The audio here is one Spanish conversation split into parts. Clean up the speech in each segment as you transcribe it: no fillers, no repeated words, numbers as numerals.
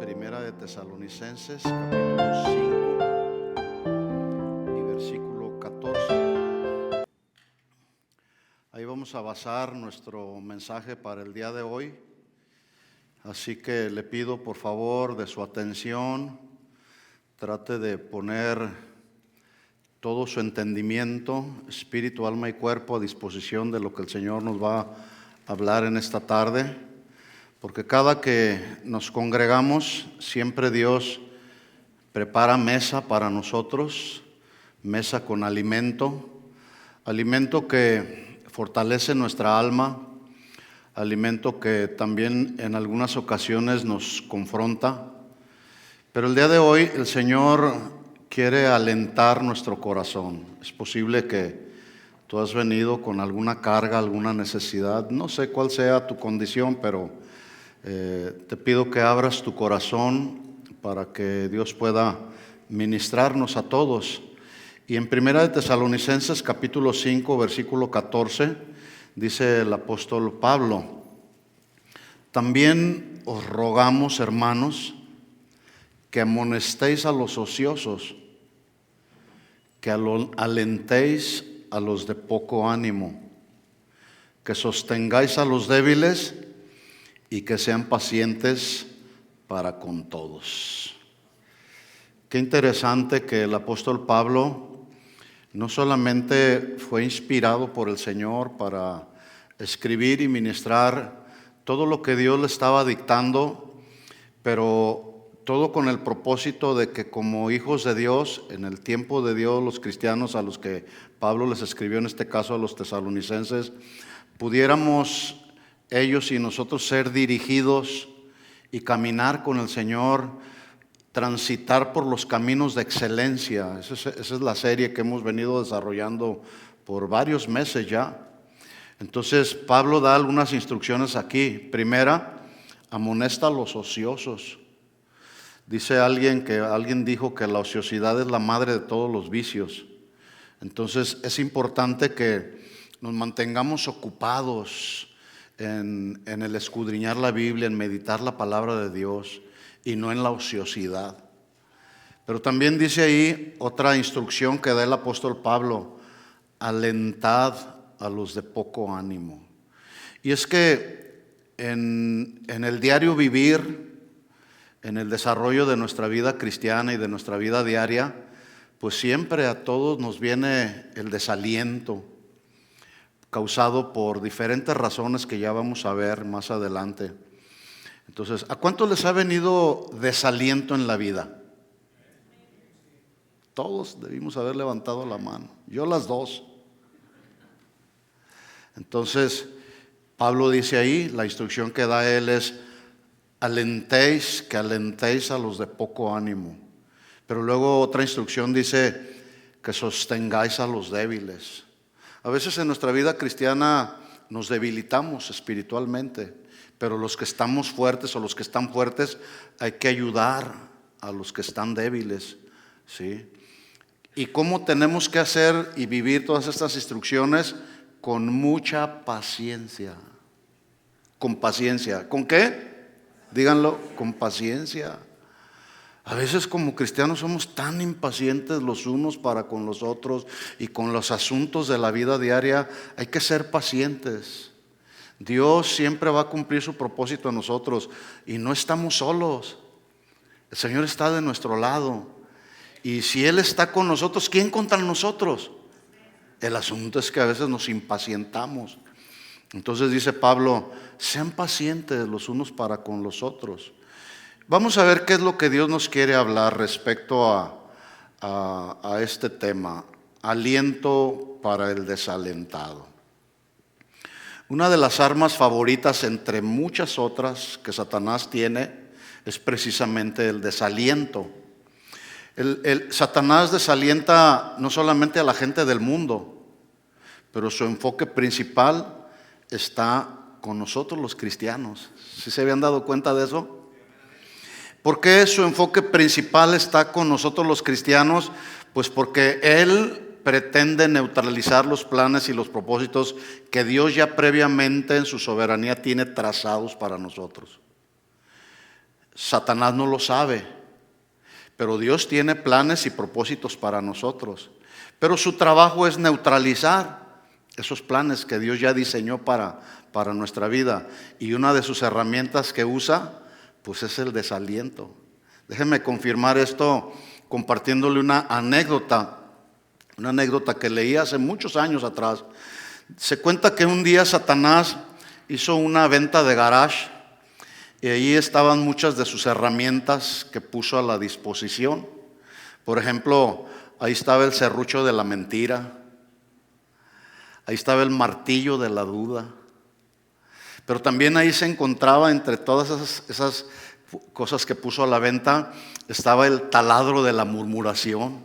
Primera de Tesalonicenses, capítulo 5 y versículo 14. Ahí vamos a basar nuestro mensaje para el día de hoy. Así que le pido por favor de su atención. Trate de poner todo su entendimiento, espíritu, alma y cuerpo a disposición de lo que el Señor nos va a hablar en esta tarde. Porque cada que nos congregamos, siempre Dios prepara mesa para nosotros, mesa con alimento que fortalece nuestra alma, alimento que también en algunas ocasiones nos confronta. Pero el día de hoy el Señor quiere alentar nuestro corazón. Es posible que tú has venido con alguna carga, alguna necesidad, no sé cuál sea tu condición, pero te pido que abras tu corazón para que Dios pueda ministrarnos a todos. Y en Primera de Tesalonicenses capítulo 5 versículo 14 dice el apóstol Pablo: también os rogamos, hermanos, que amonestéis a los ociosos, que alentéis a los de poco ánimo, que sostengáis a los débiles y que sean pacientes para con todos. Qué interesante que el apóstol Pablo no solamente fue inspirado por el Señor para escribir y ministrar todo lo que Dios le estaba dictando, pero todo con el propósito de que como hijos de Dios, en el tiempo de Dios, los cristianos a los que Pablo les escribió, en este caso a los tesalonicenses, pudiéramos ellos y nosotros ser dirigidos y caminar con el Señor, transitar por los caminos de excelencia. Esa es la serie que hemos venido desarrollando por varios meses ya. Entonces Pablo da algunas instrucciones aquí. Primera, amonesta a los ociosos. Dice alguien dijo que la ociosidad es la madre de todos los vicios. Entonces es importante que nos mantengamos ocupados en el escudriñar la Biblia, en meditar la palabra de Dios y no en la ociosidad. Pero también dice ahí otra instrucción que da el apóstol Pablo: alentad a los de poco ánimo. Y es que en el diario vivir, en el desarrollo de nuestra vida cristiana y de nuestra vida diaria, pues siempre a todos nos viene el desaliento, causado por diferentes razones que ya vamos a ver más adelante. Entonces, ¿a cuántos les ha venido desaliento en la vida? Todos debimos haber levantado la mano. Yo las dos. Entonces, Pablo dice ahí, la instrucción que da él es: que alentéis a los de poco ánimo. Pero luego otra instrucción dice que sostengáis a los débiles. A veces en nuestra vida cristiana nos debilitamos espiritualmente, pero los que estamos fuertes o los que están fuertes hay que ayudar a los que están débiles, ¿sí? ¿Y cómo tenemos que hacer y vivir todas estas instrucciones? Con mucha paciencia. Con paciencia. ¿Con qué? Díganlo, con paciencia. A veces como cristianos somos tan impacientes los unos para con los otros y con los asuntos de la vida diaria. Hay que ser pacientes. Dios siempre va a cumplir su propósito en nosotros y no estamos solos. El Señor está de nuestro lado. Y si Él está con nosotros, ¿quién contra nosotros? El asunto es que a veces nos impacientamos. Entonces dice Pablo: sean pacientes los unos para con los otros. Vamos a ver qué es lo que Dios nos quiere hablar respecto a este tema: aliento para el desalentado. Una de las armas favoritas entre muchas otras que Satanás tiene es precisamente el desaliento. Satanás desalienta no solamente a la gente del mundo, pero su enfoque principal está con nosotros los cristianos. ¿Sí se habían dado cuenta de eso? ¿Por qué su enfoque principal está con nosotros los cristianos? Pues porque él pretende neutralizar los planes y los propósitos que Dios ya previamente en su soberanía tiene trazados para nosotros. Satanás no lo sabe, pero Dios tiene planes y propósitos para nosotros. Pero su trabajo es neutralizar esos planes que Dios ya diseñó para nuestra vida. Y una de sus herramientas que usa, pues es el desaliento. Déjenme confirmar esto compartiéndole una anécdota que leí hace muchos años atrás. Se cuenta que un día Satanás hizo una venta de garage y ahí estaban muchas de sus herramientas que puso a la disposición. Por ejemplo, ahí estaba el serrucho de la mentira, ahí estaba el martillo de la duda, pero también ahí se encontraba, entre todas esas cosas que puso a la venta, estaba el taladro de la murmuración.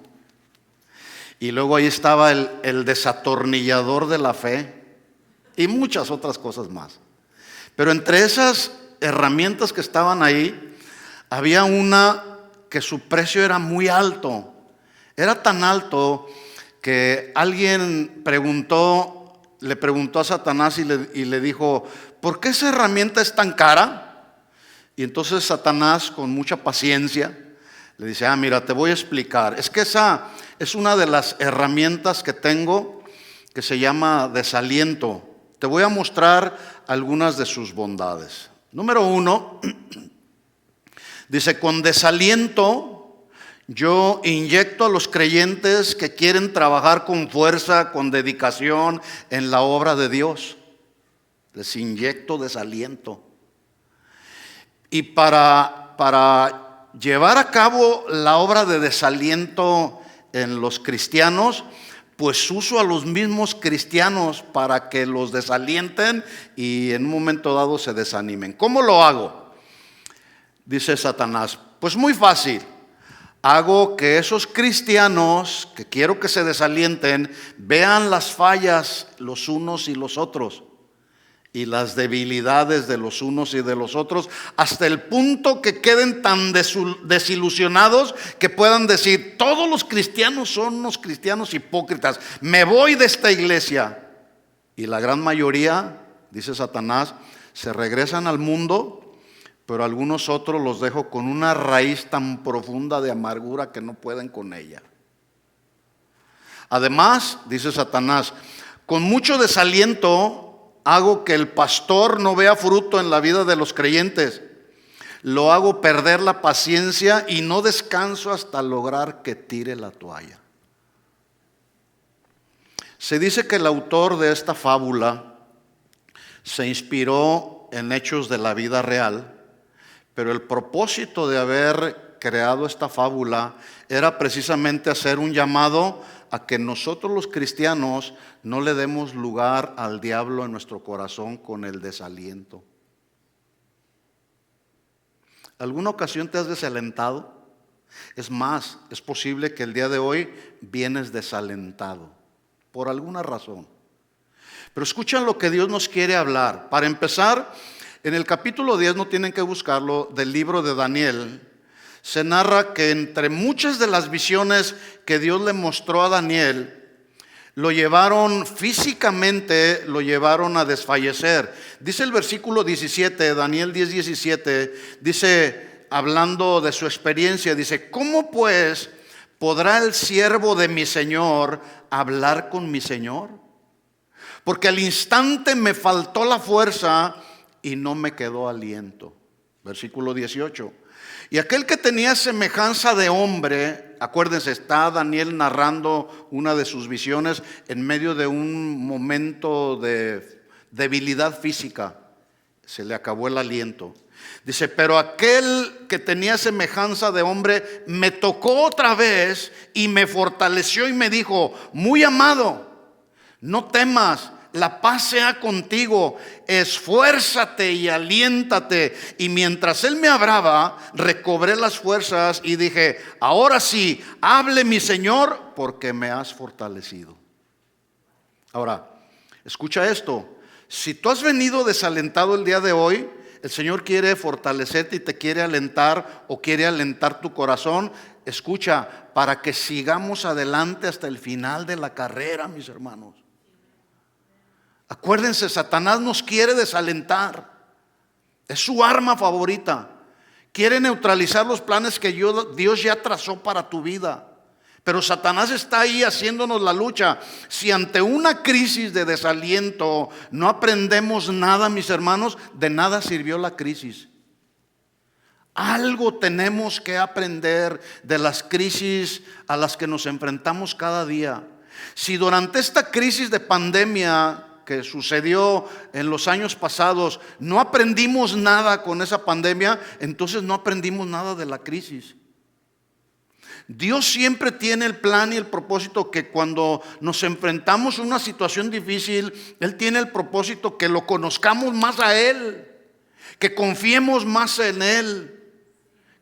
Y luego ahí estaba el desatornillador de la fe y muchas otras cosas más. Pero entre esas herramientas que estaban ahí, había una que su precio era muy alto. Era tan alto que alguien le preguntó a Satanás y le dijo: ¿por qué esa herramienta es tan cara? Y entonces Satanás, con mucha paciencia, le dice: mira, te voy a explicar. Es que esa es una de las herramientas que tengo, que se llama desaliento. Te voy a mostrar algunas de sus bondades. Número 1, dice: con desaliento yo inyecto a los creyentes que quieren trabajar con fuerza, con dedicación en la obra de Dios. Les inyecto desaliento. Y para llevar a cabo la obra de desaliento en los cristianos, pues uso a los mismos cristianos para que los desalienten y en un momento dado se desanimen. ¿Cómo lo hago? Dice Satanás: pues muy fácil. Hago que esos cristianos que quiero que se desalienten vean las fallas los unos y los otros y las debilidades de los unos y de los otros, hasta el punto que queden tan desilusionados que puedan decir: todos los cristianos son unos cristianos hipócritas, me voy de esta iglesia. Y la gran mayoría, dice Satanás, se regresan al mundo, pero algunos otros los dejo con una raíz tan profunda de amargura que no pueden con ella. Además, dice Satanás, con mucho desaliento hago que el pastor no vea fruto en la vida de los creyentes. Lo hago perder la paciencia y no descanso hasta lograr que tire la toalla. Se dice que el autor de esta fábula se inspiró en hechos de la vida real, pero el propósito de haber creado esta fábula era precisamente hacer un llamado a que nosotros los cristianos no le demos lugar al diablo en nuestro corazón con el desaliento. ¿Alguna ocasión te has desalentado? Es más, es posible que el día de hoy vienes desalentado por alguna razón. Pero escuchen lo que Dios nos quiere hablar. Para empezar, en el capítulo 10, no tienen que buscarlo, del libro de Daniel, se narra que entre muchas de las visiones que Dios le mostró a Daniel, lo llevaron físicamente, lo llevaron a desfallecer. Dice el versículo 17, Daniel 10:17, dice, hablando de su experiencia, dice: ¿cómo pues podrá el siervo de mi Señor hablar con mi Señor? Porque al instante me faltó la fuerza y no me quedó aliento. Versículo 18. Y aquel que tenía semejanza de hombre, acuérdense, está Daniel narrando una de sus visiones en medio de un momento de debilidad física. Se le acabó el aliento. Dice: pero aquel que tenía semejanza de hombre me tocó otra vez y me fortaleció y me dijo: muy amado, no temas, la paz sea contigo, esfuérzate y aliéntate. Y mientras él me hablaba, recobré las fuerzas y dije: ahora sí, hable mi Señor, porque me has fortalecido. Ahora, escucha esto: si tú has venido desalentado el día de hoy, el Señor quiere fortalecerte y te quiere alentar, o quiere alentar tu corazón. Escucha, para que sigamos adelante hasta el final de la carrera, mis hermanos. Acuérdense, Satanás nos quiere desalentar. Es su arma favorita. Quiere neutralizar los planes que Dios ya trazó para tu vida. Pero Satanás está ahí haciéndonos la lucha. Si ante una crisis de desaliento no aprendemos nada, mis hermanos, de nada sirvió la crisis. Algo tenemos que aprender de las crisis a las que nos enfrentamos cada día. Si durante esta crisis de pandemia que sucedió en los años pasados no aprendimos nada con esa pandemia, entonces no aprendimos nada de la crisis. Dios siempre tiene el plan y el propósito que cuando nos enfrentamos a una situación difícil, Él tiene el propósito que lo conozcamos más a Él, que confiemos más en Él,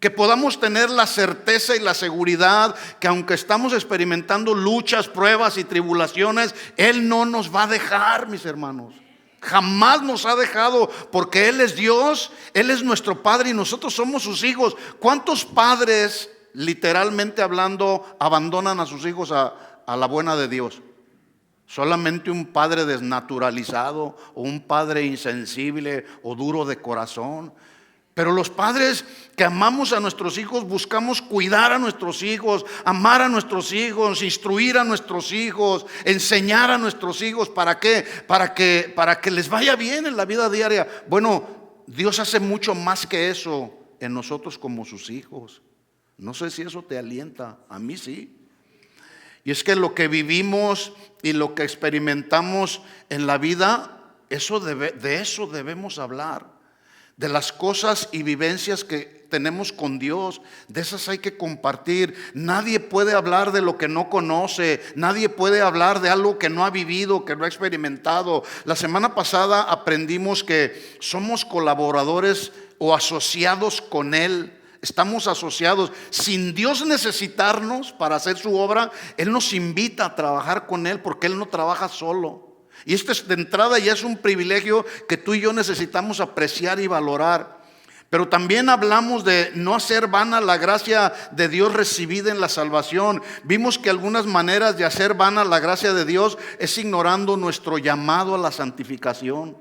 que podamos tener la certeza y la seguridad que aunque estamos experimentando luchas, pruebas y tribulaciones, Él no nos va a dejar, mis hermanos. Jamás nos ha dejado, porque Él es Dios, Él es nuestro Padre y nosotros somos sus hijos. ¿Cuántos padres, literalmente hablando, abandonan a sus hijos a la buena de Dios? Solamente un padre desnaturalizado o un padre insensible o duro de corazón. Pero los padres que amamos a nuestros hijos buscamos cuidar a nuestros hijos, amar a nuestros hijos, instruir a nuestros hijos, enseñar a nuestros hijos. ¿Para qué? Para que les vaya bien en la vida diaria. Bueno, Dios hace mucho más que eso en nosotros como sus hijos. No sé si eso te alienta, a mí sí. Y es que lo que vivimos y lo que experimentamos en la vida, de eso debemos hablar. De las cosas y vivencias que tenemos con Dios, de esas hay que compartir. Nadie puede hablar de lo que no conoce, nadie puede hablar de algo que no ha vivido, que no ha experimentado. La semana pasada aprendimos que somos colaboradores o asociados con Él. Estamos asociados. Sin Dios necesitarnos para hacer su obra, Él nos invita a trabajar con Él porque Él no trabaja solo. Y esto de entrada ya es un privilegio que tú y yo necesitamos apreciar y valorar. Pero también hablamos de no hacer vana la gracia de Dios recibida en la salvación. Vimos que algunas maneras de hacer vana la gracia de Dios es ignorando nuestro llamado a la santificación.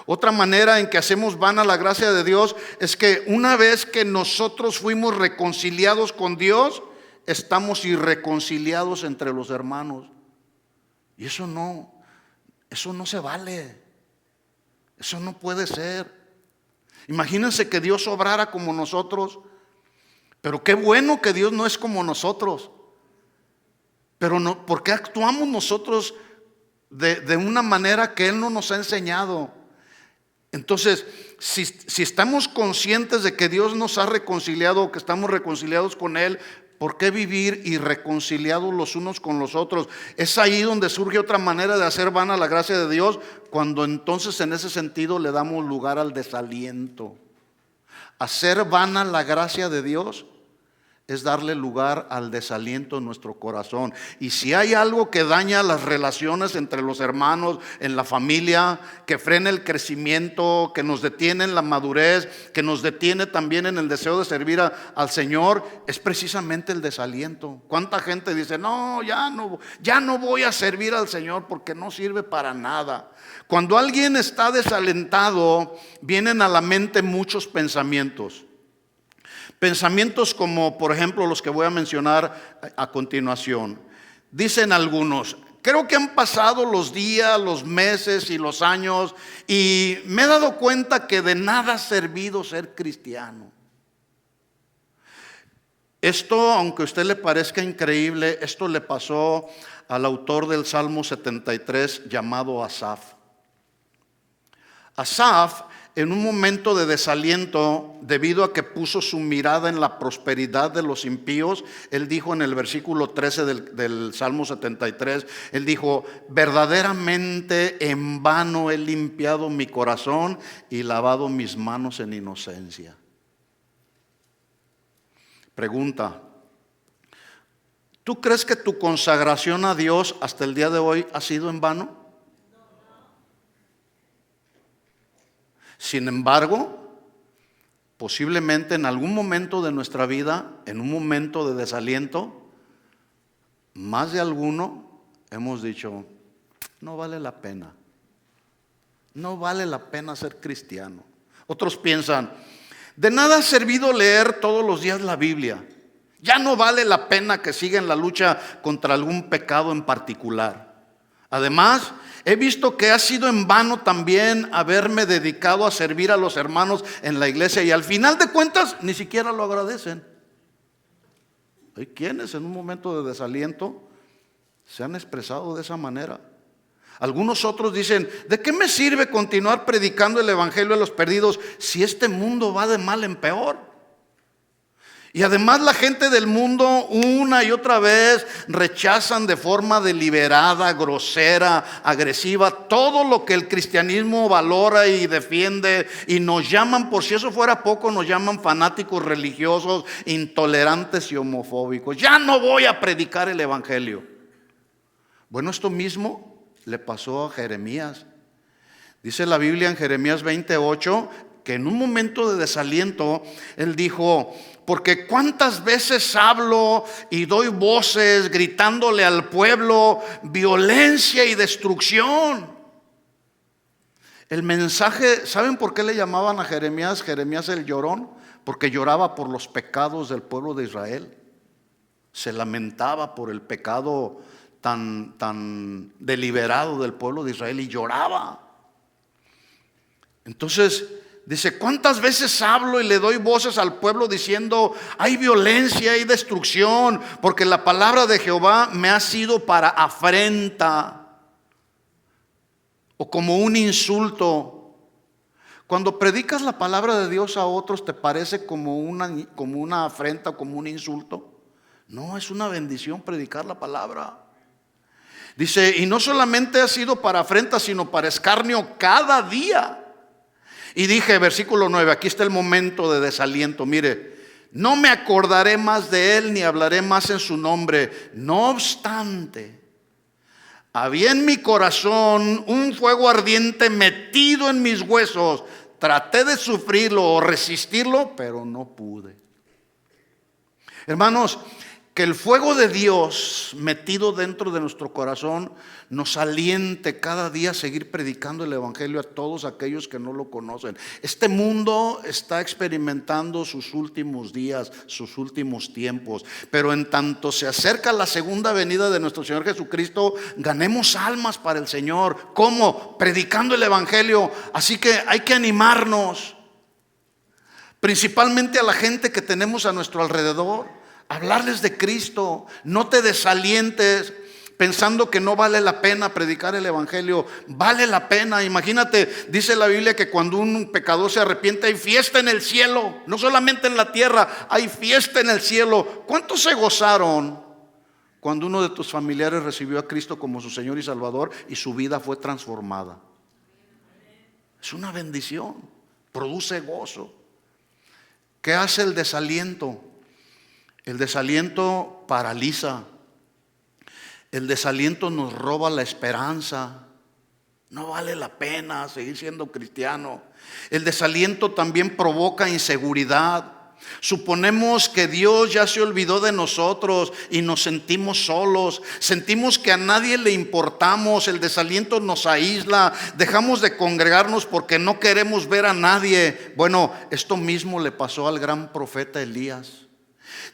Otra manera en que hacemos vana la gracia de Dios es que una vez que nosotros fuimos reconciliados con Dios, estamos irreconciliados entre los hermanos. Y eso no se vale. Eso no puede ser. Imagínense que Dios obrara como nosotros. Pero qué bueno que Dios no es como nosotros. Pero no, ¿por qué actuamos nosotros de una manera que Él no nos ha enseñado? Entonces, si estamos conscientes de que Dios nos ha reconciliado, que estamos reconciliados con Él, ¿por qué vivir irreconciliados los unos con los otros? Es ahí donde surge otra manera de hacer vana la gracia de Dios, cuando entonces en ese sentido le damos lugar al desaliento. Hacer vana la gracia de Dios es darle lugar al desaliento en nuestro corazón. Y si hay algo que daña las relaciones entre los hermanos, en la familia, que frena el crecimiento, que nos detiene en la madurez, que nos detiene también en el deseo de servir al Señor, es precisamente el desaliento. ¿Cuánta gente dice, no, ya no voy a servir al Señor porque no sirve para nada? Cuando alguien está desalentado, vienen a la mente muchos pensamientos. Pensamientos como, por ejemplo, los que voy a mencionar a continuación. Dicen algunos, creo que han pasado los días, los meses y los años y me he dado cuenta que de nada ha servido ser cristiano. Esto, aunque a usted le parezca increíble, esto le pasó al autor del Salmo 73 llamado Asaf. Asaf, en un momento de desaliento, debido a que puso su mirada en la prosperidad de los impíos, él dijo en el versículo 13 del Salmo 73, él dijo, verdaderamente en vano he limpiado mi corazón y lavado mis manos en inocencia. Pregunta, ¿tú crees que tu consagración a Dios hasta el día de hoy ha sido en vano? Sin embargo, posiblemente en algún momento de nuestra vida, en un momento de desaliento, más de alguno hemos dicho, no vale la pena. No vale la pena ser cristiano. Otros piensan, De nada ha servido leer todos los días la Biblia. Ya no vale la pena que sigan la lucha contra algún pecado en particular. Además, he visto que ha sido en vano también haberme dedicado a servir a los hermanos en la iglesia y al final de cuentas ni siquiera lo agradecen. Hay quienes en un momento de desaliento se han expresado de esa manera. Algunos otros dicen: ¿de qué me sirve continuar predicando el evangelio a los perdidos si este mundo va de mal en peor? Y además la gente del mundo una y otra vez rechazan de forma deliberada, grosera, agresiva todo lo que el cristianismo valora y defiende, y nos llaman, por si eso fuera poco, nos llaman fanáticos religiosos, intolerantes y homofóbicos. Ya no voy a predicar el evangelio. Bueno, esto mismo le pasó a Jeremías. Dice la Biblia en Jeremías 28 que en un momento de desaliento él dijo: porque cuántas veces hablo y doy voces gritándole al pueblo violencia y destrucción. El mensaje, ¿saben por qué le llamaban a Jeremías el llorón? Porque lloraba por los pecados del pueblo de Israel. Se lamentaba por el pecado tan deliberado del pueblo de Israel y lloraba. Entonces dice: ¿cuántas veces hablo y le doy voces al pueblo diciendo hay violencia, hay destrucción? Porque la palabra de Jehová me ha sido para afrenta o como un insulto. Cuando predicas la palabra de Dios a otros, ¿te parece como una afrenta o como un insulto? No, es una bendición predicar la palabra. Dice: y no solamente ha sido para afrenta, sino para escarnio cada día. Y dije, versículo 9, aquí está el momento de desaliento. Mire: no me acordaré más de él ni hablaré más en su nombre. No obstante, había en mi corazón un fuego ardiente metido en mis huesos. Traté de sufrirlo o resistirlo, pero no pude. Hermanos, que el fuego de Dios metido dentro de nuestro corazón nos aliente cada día a seguir predicando el evangelio a todos aquellos que no lo conocen. Este mundo está experimentando sus últimos días, sus últimos tiempos, pero en tanto se acerca la segunda venida de nuestro Señor Jesucristo, ganemos almas para el Señor. ¿Cómo? Predicando el evangelio. Así que hay que animarnos, principalmente a la gente que tenemos a nuestro alrededor. Hablarles de Cristo. No te desalientes pensando que no vale la pena predicar el evangelio. Vale la pena. Imagínate, dice la Biblia que cuando un pecador se arrepiente hay fiesta en el cielo. No solamente en la tierra, hay fiesta en el cielo. ¿Cuántos se gozaron cuando uno de tus familiares recibió a Cristo como su Señor y Salvador y su vida fue transformada? Es una bendición, produce gozo. ¿Qué hace el desaliento? El desaliento paraliza. El desaliento nos roba la esperanza. No vale la pena seguir siendo cristiano. El desaliento también provoca inseguridad. Suponemos que Dios ya se olvidó de nosotros y nos sentimos solos. Sentimos que a nadie le importamos. El desaliento nos aísla. Dejamos de congregarnos porque no queremos ver a nadie. Bueno, esto mismo le pasó al gran profeta Elías.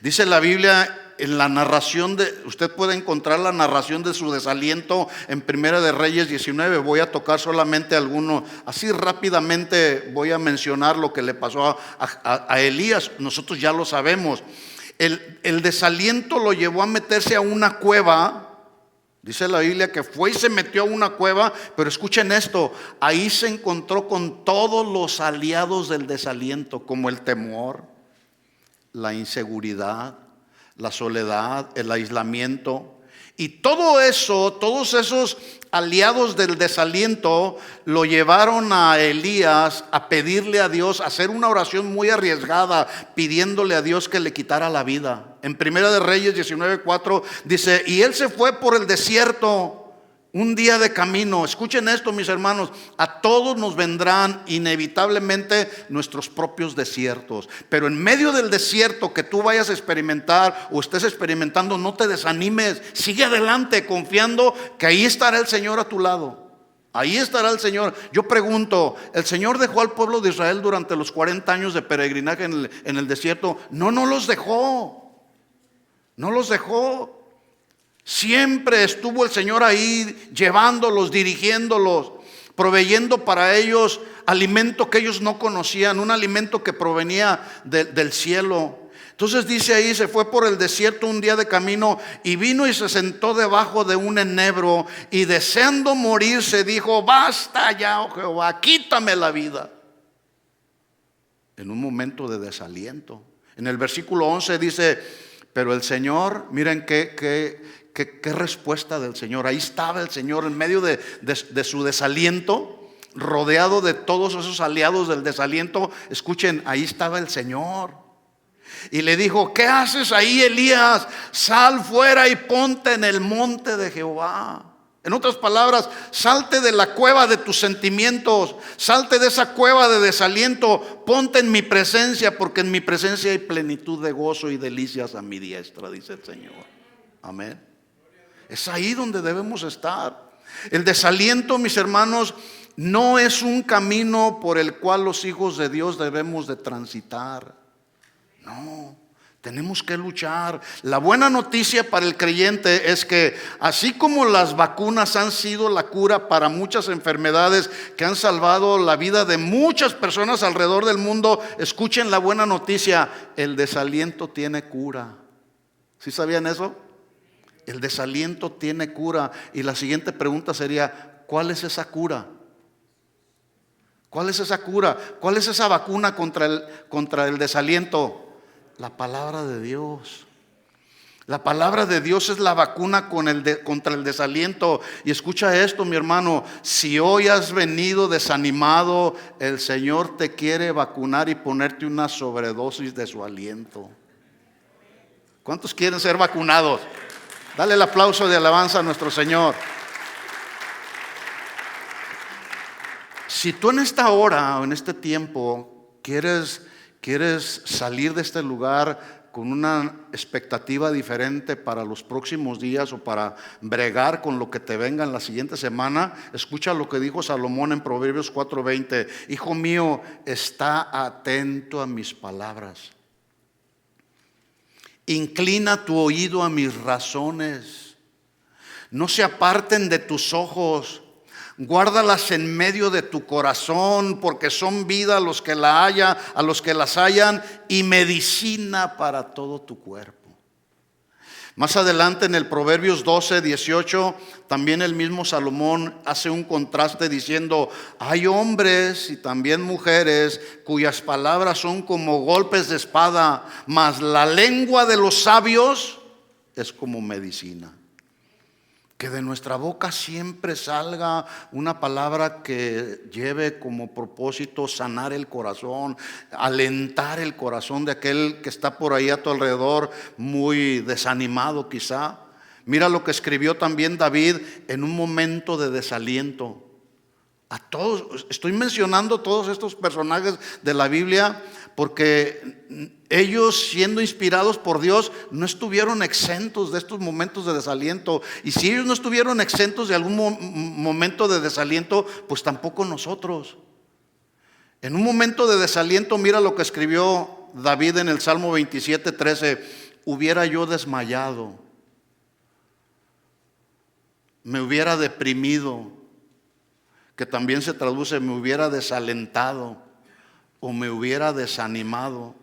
Dice la Biblia en la narración usted puede encontrar la narración de su desaliento en Primera de Reyes 19. Voy a tocar solamente algunos, así rápidamente voy a mencionar lo que le pasó a Elías. Nosotros ya lo sabemos. El desaliento lo llevó a meterse a una cueva. Dice la Biblia que fue y se metió a una cueva, pero escuchen esto: ahí se encontró con todos los aliados del desaliento, como el temor, la inseguridad, la soledad, el aislamiento. Y todo eso, todos esos aliados del desaliento lo llevaron a Elías a pedirle a Dios, a hacer una oración muy arriesgada, pidiéndole a Dios que le quitara la vida. En Primera de Reyes 19:4 dice: y él se fue por el desierto un día de camino. Escuchen esto, mis hermanos: a todos nos vendrán inevitablemente nuestros propios desiertos, pero en medio del desierto que tú vayas a experimentar o estés experimentando, no te desanimes, sigue adelante confiando que ahí estará el Señor a tu lado. Ahí estará el Señor. Yo pregunto, ¿el Señor dejó al pueblo de Israel durante los 40 años de peregrinaje en el desierto? No, no los dejó. No los dejó. Siempre estuvo el Señor ahí, llevándolos, dirigiéndolos, proveyendo para ellos alimento que ellos no conocían, un alimento que provenía del cielo. Entonces dice ahí, se fue por el desierto un día de camino y vino y se sentó debajo de un enebro y deseando morir se dijo: basta ya, oh Jehová, quítame la vida. En un momento de desaliento. En el versículo 11 dice: pero el Señor, miren qué respuesta del Señor. Ahí estaba el Señor en medio de su desaliento, rodeado de todos esos aliados del desaliento. Escuchen, ahí estaba el Señor. Y le dijo: ¿qué haces ahí, Elías? Sal fuera y ponte en el monte de Jehová. En otras palabras, salte de la cueva de tus sentimientos, salte de esa cueva de desaliento, ponte en mi presencia, porque en mi presencia hay plenitud de gozo y delicias a mi diestra, dice el Señor. Amén. Es ahí donde debemos estar. El desaliento, mis hermanos, no es un camino por el cual los hijos de Dios debemos de transitar. No, tenemos que luchar. La buena noticia para el creyente es que así como las vacunas han sido la cura para muchas enfermedades que han salvado la vida de muchas personas alrededor del mundo, escuchen la buena noticia: el desaliento tiene cura. ¿Sí sabían eso? El desaliento tiene cura. Y la siguiente pregunta sería: ¿cuál es esa cura? ¿Cuál es esa cura? ¿Cuál es esa vacuna contra el desaliento? La palabra de Dios. La palabra de Dios es la vacuna contra el desaliento. Y escucha esto, mi hermano: si hoy has venido desanimado, el Señor te quiere vacunar y ponerte una sobredosis de su aliento. ¿Cuántos quieren ser vacunados? Dale el aplauso de alabanza a nuestro Señor. Si tú en esta hora o en este tiempo quieres salir de este lugar con una expectativa diferente para los próximos días o para bregar con lo que te venga en la siguiente semana, escucha lo que dijo Salomón en Proverbios 4:20: hijo mío, está atento a mis palabras, inclina tu oído a mis razones, no se aparten de tus ojos. Guárdalas en medio de tu corazón, porque son vida a los que las hallan, y medicina para todo tu cuerpo. Más adelante en el Proverbios 12:18, también el mismo Salomón hace un contraste diciendo: hay hombres y también mujeres cuyas palabras son como golpes de espada, mas la lengua de los sabios es como medicina. Que de nuestra boca siempre salga una palabra que lleve como propósito sanar el corazón, alentar el corazón de aquel que está por ahí a tu alrededor muy desanimado quizá. Mira lo que escribió también David en un momento de desaliento. A todos, estoy mencionando todos estos personajes de la Biblia porque ellos, siendo inspirados por Dios, no estuvieron exentos de estos momentos de desaliento. Y si ellos no estuvieron exentos de algún momento de desaliento, pues tampoco nosotros. En un momento de desaliento, mira lo que escribió David en el Salmo 27:13: hubiera yo desmayado, me hubiera deprimido, que también se traduce: me hubiera desalentado o me hubiera desanimado.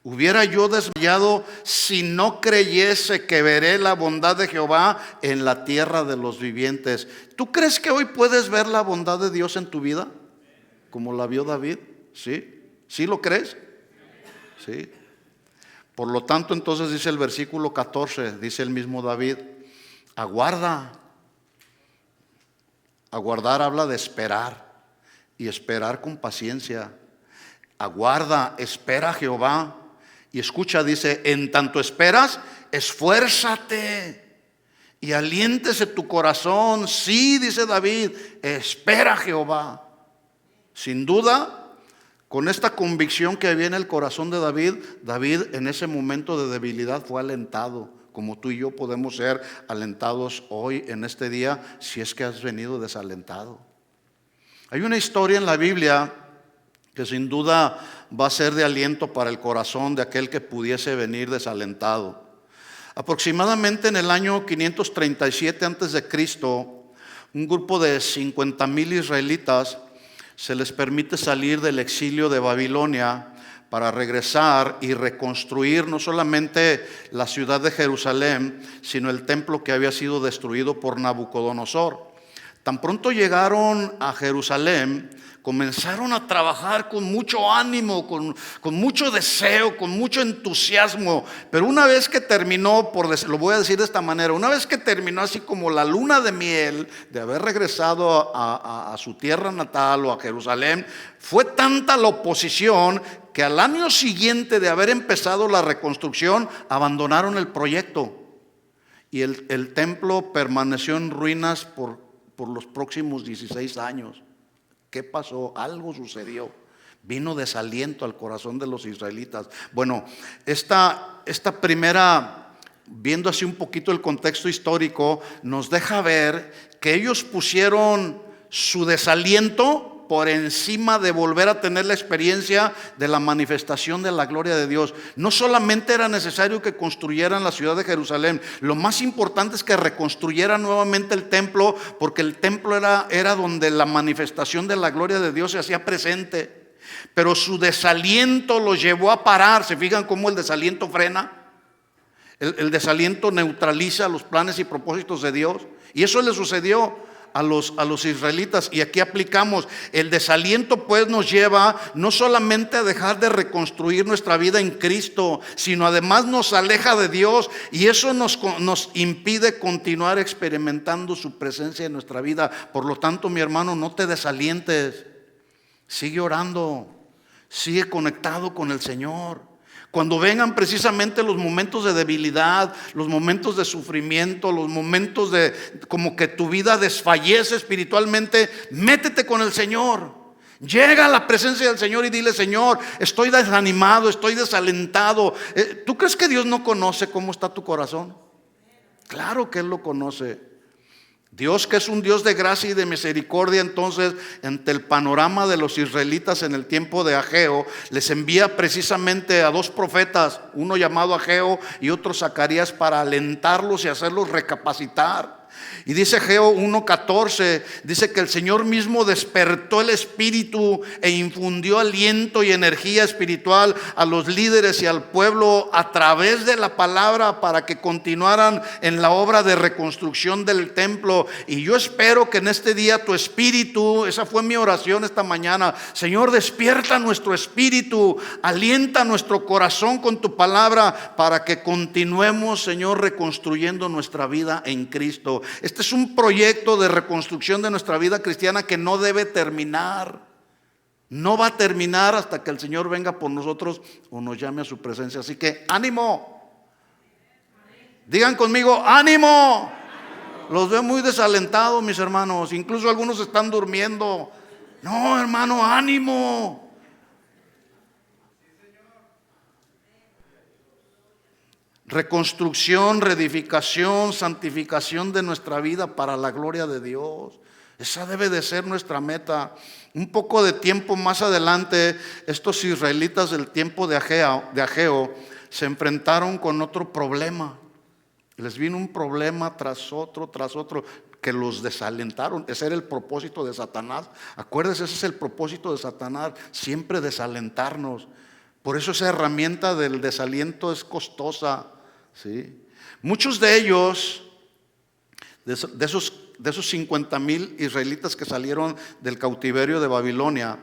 Hubiera yo desmayado si no creyese que veré la bondad de Jehová en la tierra de los vivientes. ¿Tú crees que hoy puedes ver la bondad de Dios en tu vida como la vio David? ¿Sí? ¿Sí lo crees? Sí. Por lo tanto, entonces dice el versículo 14, dice el mismo David: aguarda. Aguardar habla de esperar, y esperar con paciencia. Aguarda, espera a Jehová. Y escucha, dice: en tanto esperas, esfuérzate y aliéntese tu corazón. Sí, dice David, espera a Jehová. Sin duda, con esta convicción que había en el corazón de David, David en ese momento de debilidad fue alentado, como tú y yo podemos ser alentados hoy en este día si es que has venido desalentado. Hay una historia en la Biblia que sin duda va a ser de aliento para el corazón de aquel que pudiese venir desalentado. Aproximadamente en el año 537 antes de Cristo, un grupo de 50,000 israelitas se les permite salir del exilio de Babilonia para regresar y reconstruir no solamente la ciudad de Jerusalén, sino el templo que había sido destruido por Nabucodonosor. Tan pronto llegaron a Jerusalén, comenzaron a trabajar con mucho ánimo, con mucho deseo, con mucho entusiasmo. Pero una vez que terminó, lo voy a decir de esta manera, una vez que terminó así como la luna de miel de haber regresado a su tierra natal o a Jerusalén, fue tanta la oposición que al año siguiente de haber empezado la reconstrucción, abandonaron el proyecto. Y el templo permaneció en ruinas por los próximos 16 años. ¿Qué pasó? Algo sucedió. Vino desaliento al corazón de los israelitas. Bueno, esta primera, viendo así un poquito el contexto histórico, nos deja ver que ellos pusieron su desaliento por encima de volver a tener la experiencia de la manifestación de la gloria de Dios. No solamente era necesario que construyeran la ciudad de Jerusalén, lo más importante es que reconstruyeran nuevamente el templo, porque el templo era donde la manifestación de la gloria de Dios se hacía presente. Pero su desaliento los llevó a parar. ¿Se fijan cómo el desaliento frena? El desaliento neutraliza los planes y propósitos de Dios. Y eso le sucedió a los israelitas. Y aquí aplicamos: el desaliento pues nos lleva no solamente a dejar de reconstruir nuestra vida en Cristo, sino además nos aleja de Dios, y eso nos impide continuar experimentando su presencia en nuestra vida. Por lo tanto, mi hermano, no te desalientes, sigue orando, sigue conectado con el Señor. Cuando vengan precisamente los momentos de debilidad, los momentos de sufrimiento, los momentos de como que tu vida desfallece espiritualmente, métete con el Señor. Llega a la presencia del Señor y dile: Señor, estoy desanimado, estoy desalentado. ¿Tú crees que Dios no conoce cómo está tu corazón? Claro que Él lo conoce. Dios, que es un Dios de gracia y de misericordia, entonces, ante el panorama de los israelitas en el tiempo de Ageo, les envía precisamente a dos profetas, uno llamado Ageo y otro Zacarías, para alentarlos y hacerlos recapacitar. Y dice Ageo 1:14, dice que el Señor mismo despertó el espíritu e infundió aliento y energía espiritual a los líderes y al pueblo a través de la palabra, para que continuaran en la obra de reconstrucción del templo. Y yo espero que en este día tu espíritu, esa fue mi oración esta mañana: Señor, despierta nuestro espíritu, alienta nuestro corazón con tu palabra, para que continuemos, Señor, reconstruyendo nuestra vida en Cristo. Este es un proyecto de reconstrucción de nuestra vida cristiana que no debe terminar. No va a terminar hasta que el Señor venga por nosotros o nos llame a su presencia. Así que ánimo. Digan conmigo: ánimo. Los veo muy desalentados, mis hermanos. Incluso algunos están durmiendo. No, hermano, ánimo. Reconstrucción, reedificación, santificación de nuestra vida para la gloria de Dios. Esa debe de ser nuestra meta. Un poco de tiempo más adelante, estos israelitas del tiempo de Ageo se enfrentaron con otro problema. Les vino un problema tras otro, que los desalentaron. Ese era el propósito de Satanás. Acuérdense, ese es el propósito de Satanás: siempre desalentarnos. Por eso esa herramienta del desaliento es costosa, ¿sí? Muchos de ellos, de esos 50,000 israelitas que salieron del cautiverio de Babilonia,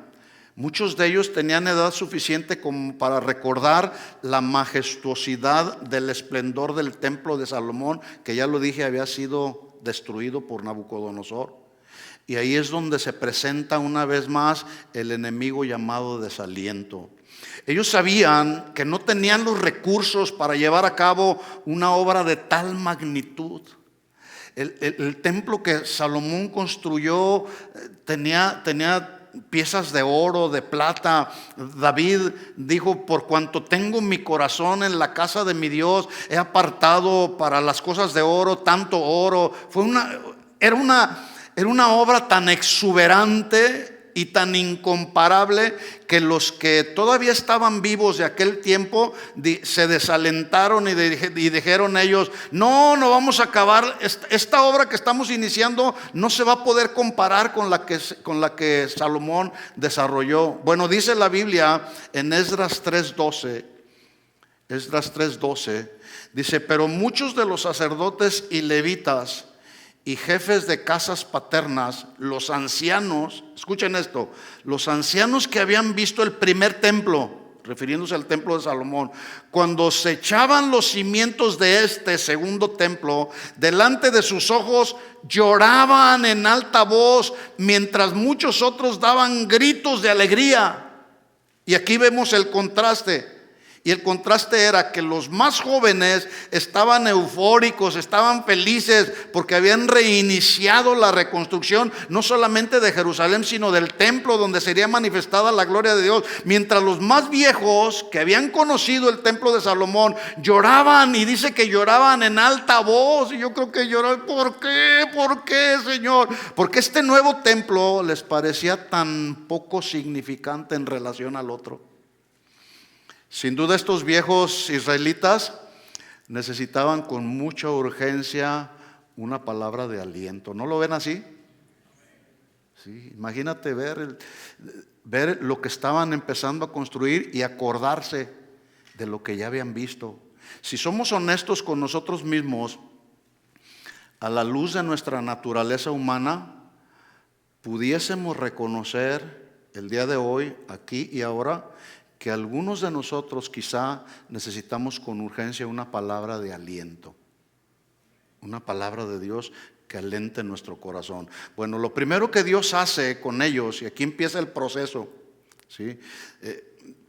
muchos de ellos tenían edad suficiente como para recordar la majestuosidad del esplendor del templo de Salomón, que ya lo dije, había sido destruido por Nabucodonosor. Y ahí es donde se presenta una vez más el enemigo llamado desaliento. Ellos sabían que no tenían los recursos para llevar a cabo una obra de tal magnitud. El templo que Salomón construyó tenía piezas de oro, de plata. David dijo: por cuanto tengo mi corazón en la casa de mi Dios, he apartado para las cosas de oro tanto oro. Era una obra tan exuberante y tan incomparable que los que todavía estaban vivos de aquel tiempo se desalentaron y dijeron ellos: no vamos a acabar esta obra que estamos iniciando, no se va a poder comparar con la que Salomón desarrolló. Bueno, dice la Biblia en Esdras 3:12, dice: pero muchos de los sacerdotes y levitas y jefes de casas paternas, los ancianos, escuchen esto, los ancianos que habían visto el primer templo, refiriéndose al templo de Salomón, cuando se echaban los cimientos de este segundo templo, delante de sus ojos lloraban en alta voz, mientras muchos otros daban gritos de alegría. Y aquí vemos el contraste. Y el contraste era que los más jóvenes estaban eufóricos, estaban felices porque habían reiniciado la reconstrucción, no solamente de Jerusalén, sino del templo donde sería manifestada la gloria de Dios. Mientras los más viejos que habían conocido el templo de Salomón lloraban, y dice que lloraban en alta voz. Y yo creo que lloraban: ¿por qué? ¿Por qué, Señor? Porque este nuevo templo les parecía tan poco significante en relación al otro. Sin duda estos viejos israelitas necesitaban con mucha urgencia una palabra de aliento. ¿No lo ven así? Sí, imagínate ver lo que estaban empezando a construir y acordarse de lo que ya habían visto. Si somos honestos con nosotros mismos, a la luz de nuestra naturaleza humana, pudiésemos reconocer el día de hoy, aquí y ahora, que algunos de nosotros quizá necesitamos con urgencia una palabra de aliento, una palabra de Dios que alente nuestro corazón. Bueno, lo primero que Dios hace con ellos, y aquí empieza el proceso, ¿sí?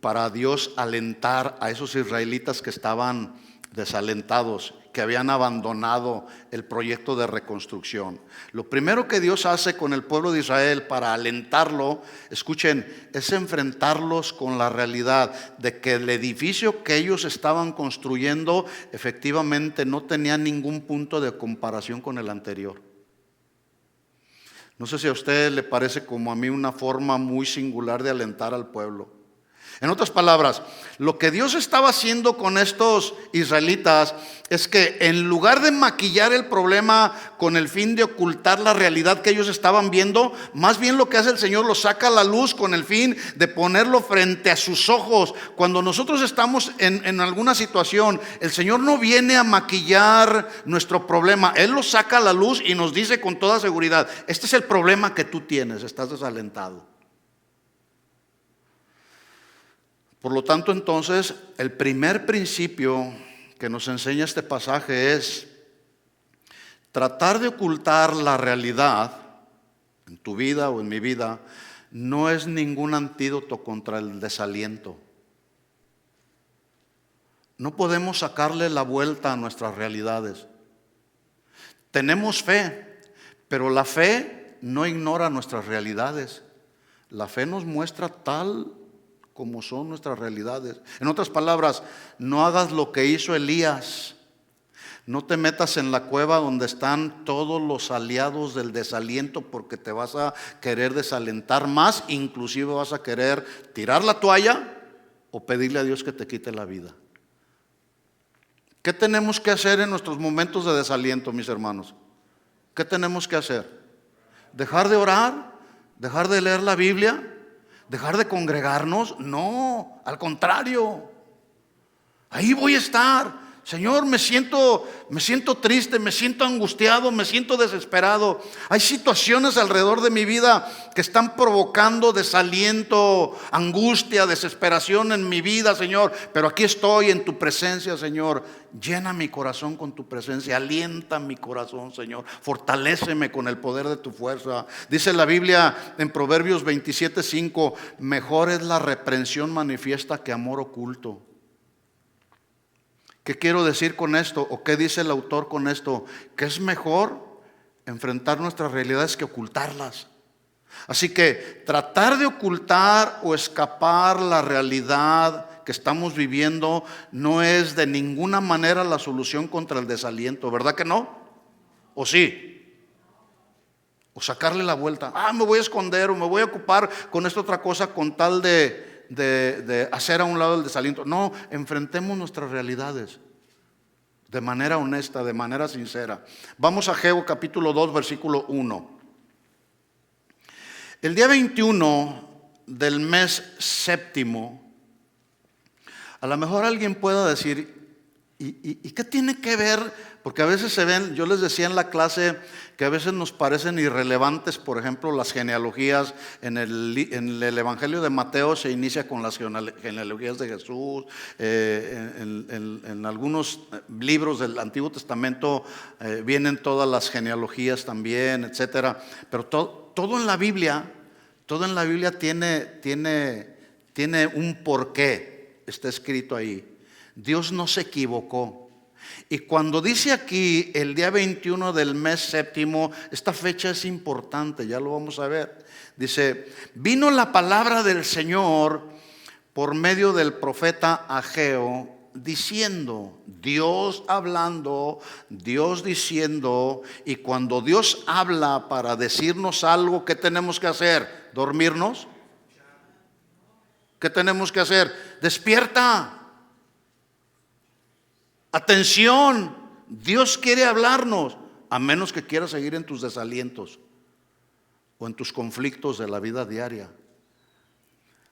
Para Dios alentar a esos israelitas que estaban desalentados, que habían abandonado el proyecto de reconstrucción. Lo primero que Dios hace con el pueblo de Israel para alentarlo, escuchen, es enfrentarlos con la realidad de que el edificio que ellos estaban construyendo efectivamente no tenía ningún punto de comparación con el anterior. No sé si a usted le parece, como a mí, una forma muy singular de alentar al pueblo. En otras palabras, lo que Dios estaba haciendo con estos israelitas es que, en lugar de maquillar el problema con el fin de ocultar la realidad que ellos estaban viendo, más bien lo que hace el Señor, lo saca a la luz con el fin de ponerlo frente a sus ojos. Cuando nosotros estamos en alguna situación, el Señor no viene a maquillar nuestro problema. Él lo saca a la luz y nos dice con toda seguridad: este es el problema que tú tienes, estás desalentado. Por lo tanto, entonces, el primer principio que nos enseña este pasaje es: tratar de ocultar la realidad en tu vida o en mi vida no es ningún antídoto contra el desaliento. No podemos sacarle la vuelta a nuestras realidades. Tenemos fe, pero la fe no ignora nuestras realidades. La fe nos muestra tal como son nuestras realidades. En otras palabras, no hagas lo que hizo Elías. No te metas en la cueva donde están todos los aliados del desaliento, porque te vas a querer desalentar más. Inclusive vas a querer tirar la toalla o pedirle a Dios que te quite la vida. ¿Qué tenemos que hacer en nuestros momentos de desaliento, mis hermanos? ¿Qué tenemos que hacer? ¿Dejar de orar? ¿Dejar de leer la Biblia? ¿Dejar de congregarnos? No, al contrario. Ahí voy a estar. Señor, me siento triste, me siento angustiado, me siento desesperado. Hay situaciones alrededor de mi vida que están provocando desaliento, angustia, desesperación en mi vida, Señor. Pero aquí estoy en tu presencia, Señor. Llena mi corazón con tu presencia, alienta mi corazón, Señor. Fortaléceme con el poder de tu fuerza. Dice la Biblia en Proverbios 27:5: mejor es la reprensión manifiesta que amor oculto. ¿Qué quiero decir con esto? ¿O qué dice el autor con esto? Que es mejor enfrentar nuestras realidades que ocultarlas. Así que tratar de ocultar o escapar la realidad que estamos viviendo no es de ninguna manera la solución contra el desaliento, ¿verdad que no? ¿O sí? o sacarle la vuelta. Me voy a esconder o me voy a ocupar con esta otra cosa con tal de hacer a un lado el desaliento. No, enfrentemos nuestras realidades de manera honesta, de manera sincera. Vamos a Ageo capítulo 2, versículo 1. El día 21 del mes séptimo, a lo mejor alguien pueda decir, ¿y qué tiene que ver? Porque a veces se ven, yo les decía en la clase que a veces nos parecen irrelevantes, por ejemplo, las genealogías. En el Evangelio de Mateo se inicia con las genealogías de Jesús. En algunos libros del Antiguo Testamento vienen todas las genealogías también, etcétera. Pero todo en la Biblia tiene un porqué, está escrito ahí. Dios no se equivocó. Y cuando dice aquí el día 21 del mes séptimo, esta fecha es importante, ya lo vamos a ver. Dice, vino la palabra del Señor por medio del profeta Ageo, diciendo, Dios hablando, Dios diciendo. Y cuando Dios habla para decirnos algo, ¿qué tenemos que hacer? ¿Dormirnos? ¿Qué tenemos que hacer? Despierta. Atención, Dios quiere hablarnos, a menos que quieras seguir en tus desalientos o en tus conflictos de la vida diaria.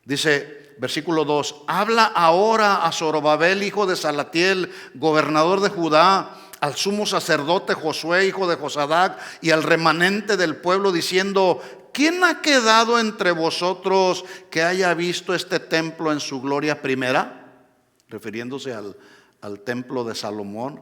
Dice, versículo 2, habla ahora a Zorobabel, hijo de Salatiel, gobernador de Judá, al sumo sacerdote Josué, hijo de Josadac, y al remanente del pueblo, diciendo, ¿quién ha quedado entre vosotros que haya visto este templo en su gloria primera? Refiriéndose al templo de Salomón.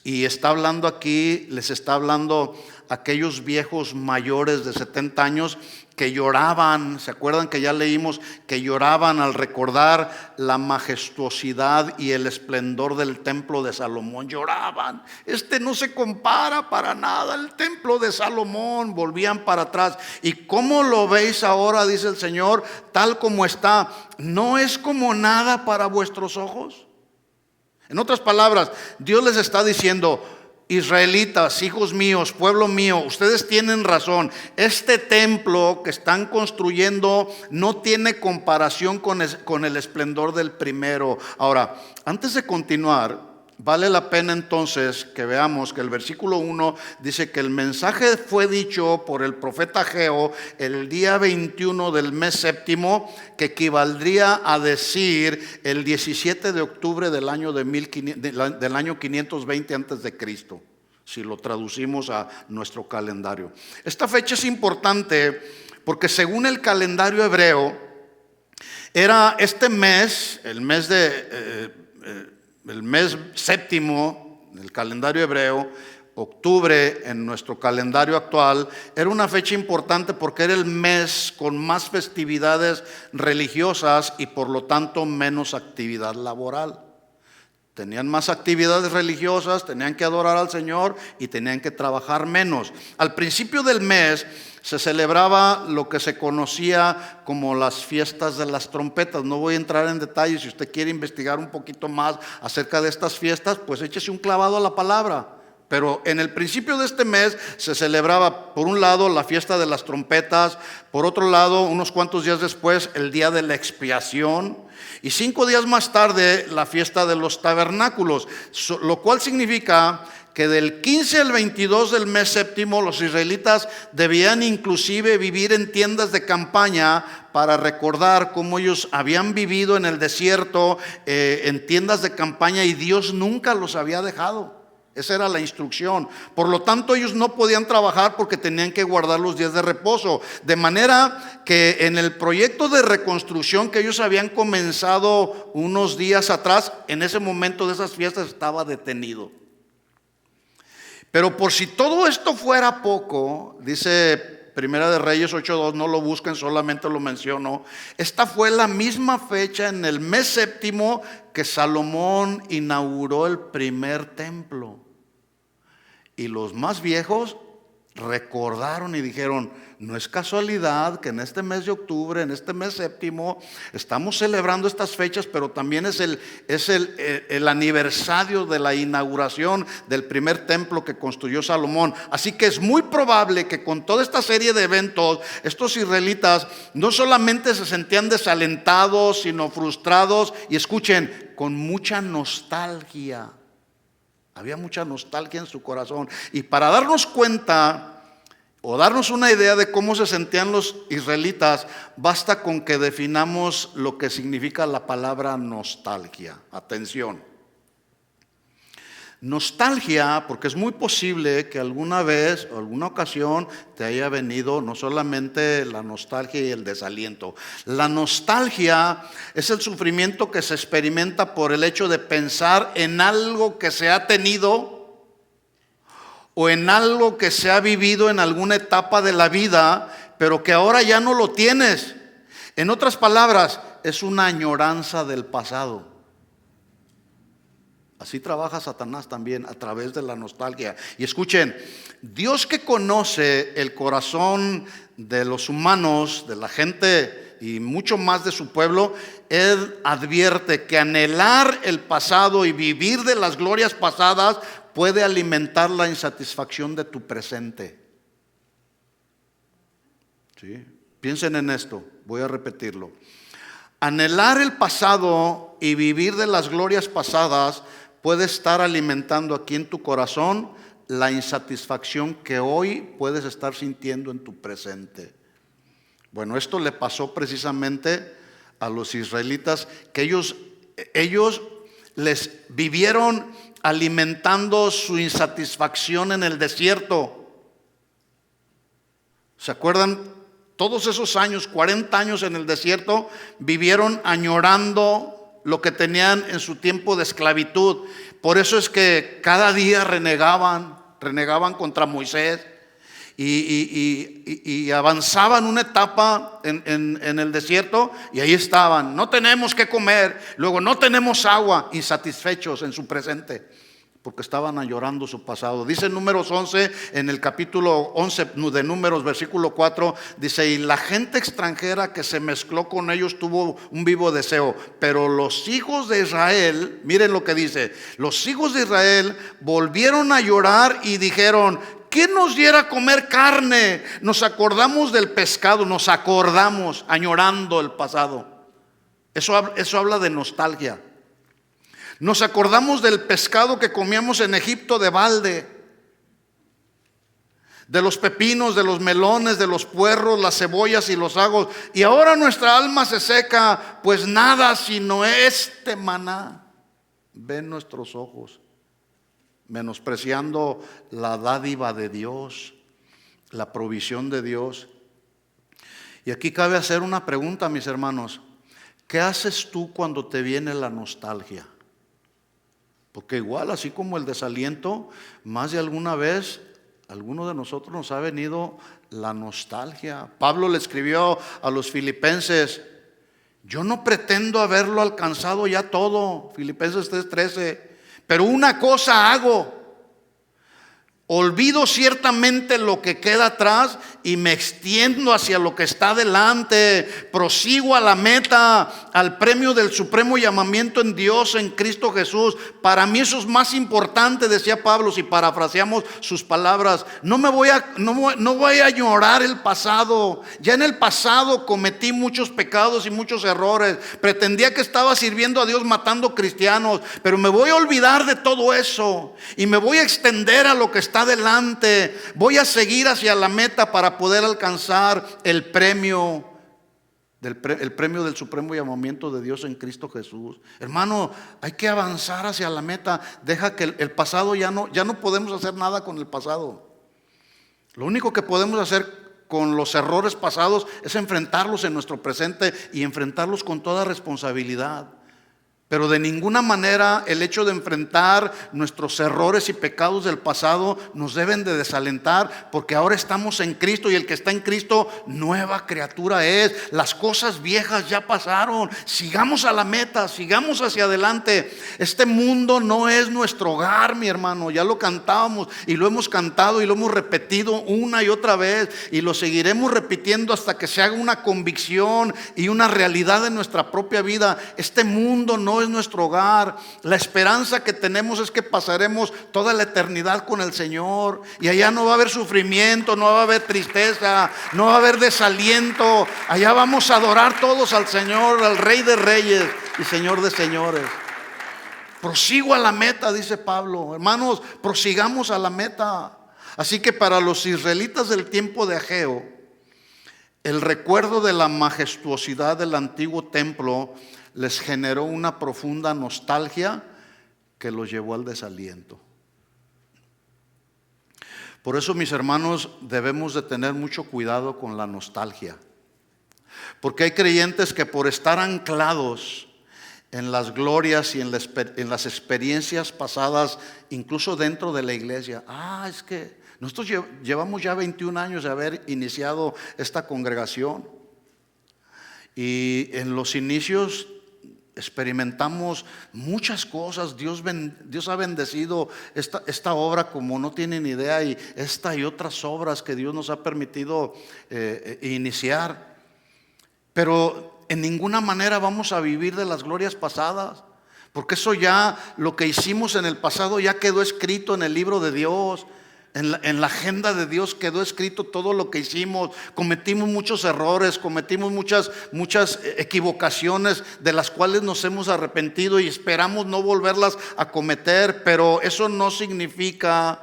Y está hablando aquí, les está hablando a aquellos viejos mayores de 70 años que lloraban. ¿Se acuerdan que ya leímos que lloraban al recordar la majestuosidad y el esplendor del templo de Salomón? Lloraban. No se compara para nada el templo de Salomón. Volvían para atrás. ¿Y cómo lo veis ahora? Dice el Señor, tal como está. ¿No es como nada para vuestros ojos? En otras palabras, Dios les está diciendo, israelitas, hijos míos, pueblo mío, ustedes tienen razón. Este templo que están construyendo no tiene comparación con el esplendor del primero. Ahora, antes de continuar, vale la pena entonces que veamos que el versículo 1 dice que el mensaje fue dicho por el profeta Ageo el día 21 del mes séptimo, que equivaldría a decir el 17 de octubre del año, del año 520 antes de Cristo, si lo traducimos a nuestro calendario. Esta fecha es importante porque según el calendario hebreo, era este mes, el mes séptimo, en el calendario hebreo, octubre en nuestro calendario actual, era una fecha importante porque era el mes con más festividades religiosas y por lo tanto menos actividad laboral. Tenían más actividades religiosas, tenían que adorar al Señor y tenían que trabajar menos. Al principio del mes se celebraba lo que se conocía como las fiestas de las trompetas. No voy a entrar en detalles. Si usted quiere investigar un poquito más acerca de estas fiestas, pues échese un clavado a la palabra. Pero en el principio de este mes se celebraba, por un lado, la fiesta de las trompetas, por otro lado, unos cuantos días después, el día de la expiación, y 5 días más tarde, la fiesta de los tabernáculos, lo cual significa que del 15 al 22 del mes séptimo los israelitas debían inclusive vivir en tiendas de campaña para recordar cómo ellos habían vivido en el desierto, en tiendas de campaña, y Dios nunca los había dejado. Esa era la instrucción. Por lo tanto, ellos no podían trabajar porque tenían que guardar los días de reposo. De manera que en el proyecto de reconstrucción que ellos habían comenzado unos días atrás, en ese momento de esas fiestas estaba detenido. Pero por si todo esto fuera poco, dice Primera de Reyes 8:2, no lo busquen, solamente lo menciono. Esta fue la misma fecha en el mes séptimo que Salomón inauguró el primer templo. Y los más viejos recordaron y dijeron: no es casualidad que en este mes de octubre, en este mes séptimo, estamos celebrando estas fechas, pero también es el aniversario de la inauguración del primer templo que construyó Salomón. Así que es muy probable que con toda esta serie de eventos, estos israelitas no solamente se sentían desalentados, sino frustrados, y escuchen, con mucha nostalgia. Había mucha nostalgia en su corazón. Y para darnos cuenta o darnos una idea de cómo se sentían los israelitas, basta con que definamos lo que significa la palabra nostalgia. Atención. Nostalgia, porque es muy posible que alguna vez o alguna ocasión te haya venido no solamente la nostalgia y el desaliento. La nostalgia es el sufrimiento que se experimenta por el hecho de pensar en algo que se ha tenido o en algo que se ha vivido en alguna etapa de la vida, pero que ahora ya no lo tienes. En otras palabras, es una añoranza del pasado. Así trabaja Satanás también, a través de la nostalgia. Y escuchen, Dios, que conoce el corazón de los humanos, de la gente y mucho más de su pueblo, Él advierte que anhelar el pasado y vivir de las glorias pasadas puede alimentar la insatisfacción de tu presente. ¿Sí? Piensen en esto, voy a repetirlo. Anhelar el pasado y vivir de las glorias pasadas puede estar alimentando aquí en tu corazón la insatisfacción que hoy puedes estar sintiendo en tu presente. Bueno, esto le pasó precisamente a los israelitas, que ellos les vivieron alimentando su insatisfacción en el desierto. ¿Se acuerdan? Todos esos años, 40 años en el desierto, vivieron añorando lo que tenían en su tiempo de esclavitud. Por eso es que cada día renegaban contra Moisés y avanzaban una etapa en el desierto, y ahí estaban: no tenemos que comer, luego no tenemos agua, insatisfechos en su presente, porque estaban añorando su pasado. Dice Números 11, en el capítulo 11 de Números, versículo 4, dice: y la gente extranjera que se mezcló con ellos tuvo un vivo deseo, pero los hijos de Israel, miren lo que dice, los hijos de Israel volvieron a llorar y dijeron: ¿quién nos diera a comer carne? Nos acordamos del pescado, nos acordamos, añorando el pasado. Eso habla de nostalgia. Nos acordamos del pescado que comíamos en Egipto de balde, de los pepinos, de los melones, de los puerros, las cebollas y los agos. Y ahora nuestra alma se seca, pues nada sino este maná ven nuestros ojos, menospreciando la dádiva de Dios, la provisión de Dios. Y aquí cabe hacer una pregunta, mis hermanos: ¿qué haces tú cuando te viene la nostalgia? Porque igual, así como el desaliento, más de alguna vez alguno de nosotros nos ha venido la nostalgia. Pablo le escribió a los filipenses: yo no pretendo haberlo alcanzado ya todo, Filipenses 3:13, pero una cosa hago: olvido ciertamente lo que queda atrás y me extiendo hacia lo que está delante. Prosigo a la meta, al premio del supremo llamamiento en Dios, en Cristo Jesús. Para mí eso es más importante, decía Pablo, si parafraseamos sus palabras. No voy a añorar el pasado. Ya en el pasado cometí muchos pecados y muchos errores. Pretendía que estaba sirviendo a Dios matando cristianos, pero me voy a olvidar de todo eso y me voy a extender a lo que está adelante. Voy a seguir hacia la meta para poder alcanzar el premio del supremo llamamiento de Dios en Cristo Jesús. Hermano, hay que avanzar hacia la meta. Deja que el pasado ya no podemos hacer nada con el pasado. Lo único que podemos hacer con los errores pasados es enfrentarlos en nuestro presente y enfrentarlos con toda responsabilidad. Pero de ninguna manera el hecho de enfrentar nuestros errores y pecados del pasado nos deben de desalentar, porque ahora estamos en Cristo, y el que está en Cristo, nueva criatura es. Las cosas viejas ya pasaron. Sigamos a la meta, sigamos hacia adelante. Este mundo no es nuestro hogar, mi hermano. Ya lo cantábamos y lo hemos cantado y lo hemos repetido una y otra vez, y lo seguiremos repitiendo hasta que se haga una convicción y una realidad en nuestra propia vida. Este mundo no es nuestro hogar. La esperanza que tenemos es que pasaremos toda la eternidad con el Señor, y allá no va a haber sufrimiento, no va a haber tristeza, no va a haber desaliento. Allá vamos a adorar todos al Señor, al Rey de Reyes y Señor de Señores. Prosigo a la meta, dice Pablo. Hermanos, prosigamos a la meta. Así que para los israelitas del tiempo de Ageo, el recuerdo de la majestuosidad del antiguo templo les generó una profunda nostalgia que los llevó al desaliento. Por eso, mis hermanos, debemos de tener mucho cuidado con la nostalgia, porque hay creyentes que por estar anclados en las glorias y en las experiencias pasadas, incluso dentro de la iglesia, es que nosotros llevamos ya 21 años de haber iniciado esta congregación, y en los inicios experimentamos muchas cosas. Dios ha bendecido esta obra como no tienen idea, y esta y otras obras que Dios nos ha permitido iniciar. Pero en ninguna manera vamos a vivir de las glorias pasadas, porque eso ya, lo que hicimos en el pasado, ya quedó escrito en el libro de Dios. En la agenda de Dios quedó escrito todo lo que hicimos. Cometimos muchos errores, cometimos muchas equivocaciones de las cuales nos hemos arrepentido y esperamos no volverlas a cometer. Pero eso no significa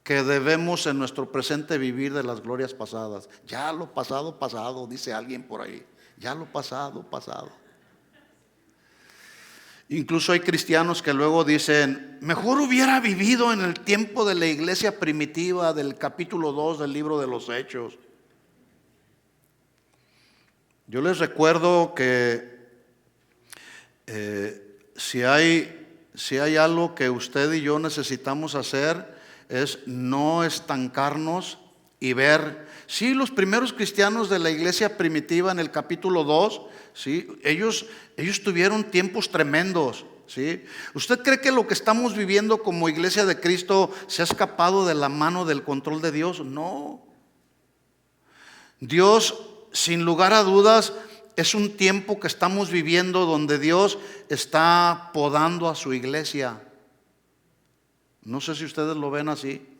que debemos en nuestro presente vivir de las glorias pasadas. Ya lo pasado, pasado, dice alguien por ahí. Ya lo pasado, pasado. Incluso hay cristianos que luego dicen: mejor hubiera vivido en el tiempo de la iglesia primitiva, del capítulo 2 del libro de los Hechos. Yo les recuerdo que si hay algo que usted y yo necesitamos hacer, es no estancarnos y ver. Sí, los primeros cristianos de la iglesia primitiva en el capítulo 2, ¿sí? Ellos tuvieron tiempos tremendos, ¿sí? ¿Usted cree que lo que estamos viviendo como iglesia de Cristo se ha escapado de la mano del control de Dios? No. Dios, sin lugar a dudas, es un tiempo que estamos viviendo donde Dios está podando a su iglesia. No sé si ustedes lo ven así.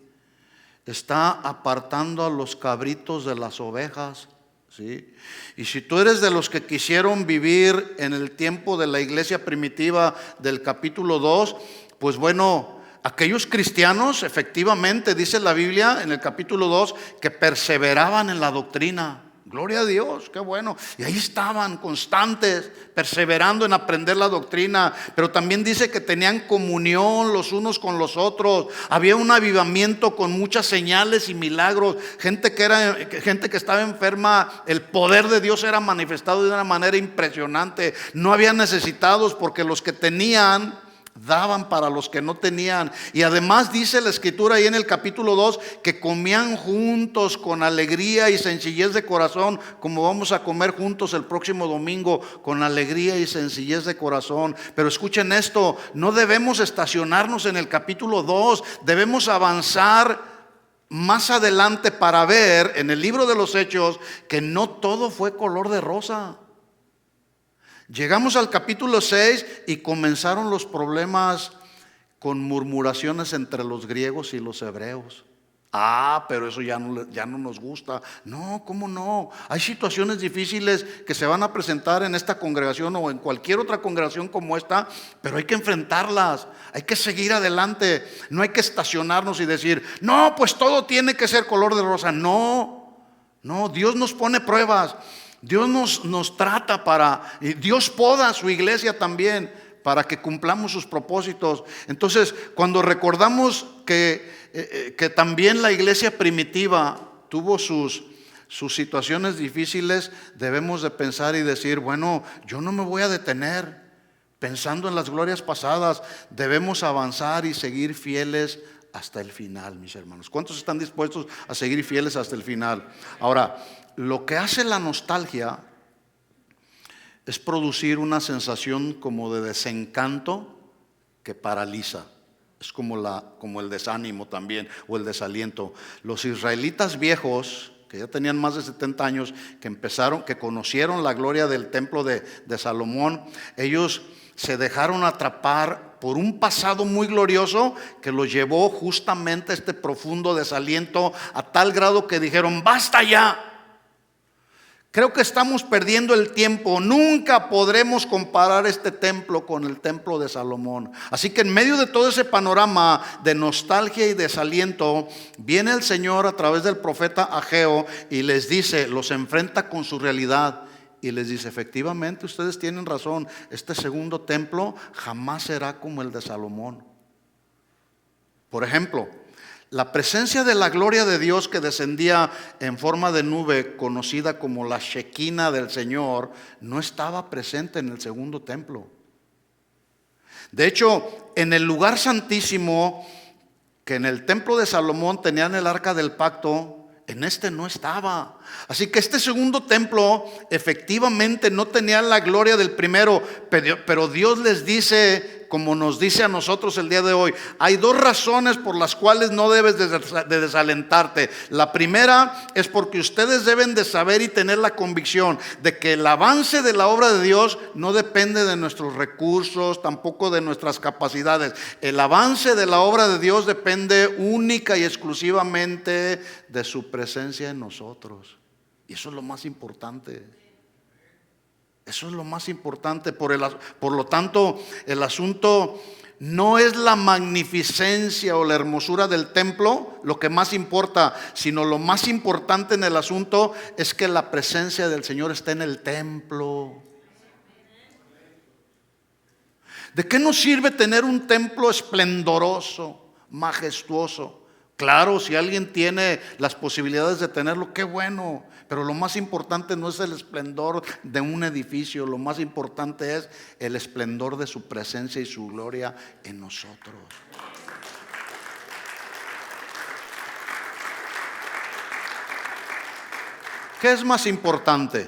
Está apartando a los cabritos de las ovejas, ¿sí? Y si tú eres de los que quisieron vivir en el tiempo de la iglesia primitiva del capítulo 2, pues bueno, aquellos cristianos efectivamente, dice la Biblia en el capítulo 2, que perseveraban en la doctrina. Gloria a Dios, qué bueno. Y ahí estaban constantes, perseverando en aprender la doctrina. Pero también dice que tenían comunión los unos con los otros. Había un avivamiento con muchas señales y milagros. Gente que estaba enferma, el poder de Dios era manifestado de una manera impresionante. No había necesitados, porque los que tenían daban para los que no tenían. Y además dice la escritura ahí en el capítulo 2 que comían juntos con alegría y sencillez de corazón, como vamos a comer juntos el próximo domingo, con alegría y sencillez de corazón. Pero escuchen esto, no debemos estacionarnos en el capítulo 2, debemos avanzar más adelante para ver en el libro de los Hechos que no todo fue color de rosa. Llegamos al capítulo 6 y comenzaron los problemas con murmuraciones entre los griegos y los hebreos. Pero eso ya no nos gusta. No, ¿cómo no? Hay situaciones difíciles que se van a presentar en esta congregación o en cualquier otra congregación como esta, pero hay que enfrentarlas, hay que seguir adelante. No hay que estacionarnos y decir: no, pues todo tiene que ser color de rosa. No, Dios nos pone pruebas. Dios nos trata y Dios poda a su iglesia también para que cumplamos sus propósitos. Entonces, cuando recordamos que también la iglesia primitiva tuvo sus situaciones difíciles, debemos de pensar y decir: bueno, yo no me voy a detener, pensando en las glorias pasadas, debemos avanzar y seguir fieles hasta el final, mis hermanos. ¿Cuántos están dispuestos a seguir fieles hasta el final? Ahora, lo que hace la nostalgia es producir una sensación como de desencanto que paraliza. Es como el desánimo también, o el desaliento. Los israelitas viejos, que ya tenían más de 70 años, que conocieron la gloria del templo de Salomón, ellos se dejaron atrapar por un pasado muy glorioso que los llevó justamente a este profundo desaliento, a tal grado que dijeron: basta ya. Creo que estamos perdiendo el tiempo. Nunca podremos comparar este templo con el templo de Salomón. Así que en medio de todo ese panorama de nostalgia y desaliento, viene el Señor a través del profeta Ageo y les dice, los enfrenta con su realidad y les dice: efectivamente, ustedes tienen razón. Este segundo templo jamás será como el de Salomón. Por ejemplo, la presencia de la gloria de Dios que descendía en forma de nube, conocida como la Shekinah del Señor, no estaba presente en el segundo templo. De hecho, en el lugar santísimo, que en el templo de Salomón tenían el arca del pacto, en este no estaba. Así que este segundo templo efectivamente no tenía la gloria del primero, pero Dios les dice, como nos dice a nosotros el día de hoy: hay dos razones por las cuales no debes de desalentarte. La primera es porque ustedes deben de saber y tener la convicción de que el avance de la obra de Dios no depende de nuestros recursos, tampoco de nuestras capacidades. El avance de la obra de Dios depende única y exclusivamente de su presencia en nosotros. Y eso es lo más importante. Eso es lo más importante. Por lo tanto, el asunto no es la magnificencia o la hermosura del templo lo que más importa, sino lo más importante en el asunto es que la presencia del Señor esté en el templo. ¿De qué nos sirve tener un templo esplendoroso, majestuoso? Claro, si alguien tiene las posibilidades de tenerlo, qué bueno. Pero lo más importante no es el esplendor de un edificio. Lo más importante es el esplendor de su presencia y su gloria en nosotros. ¿Qué es más importante?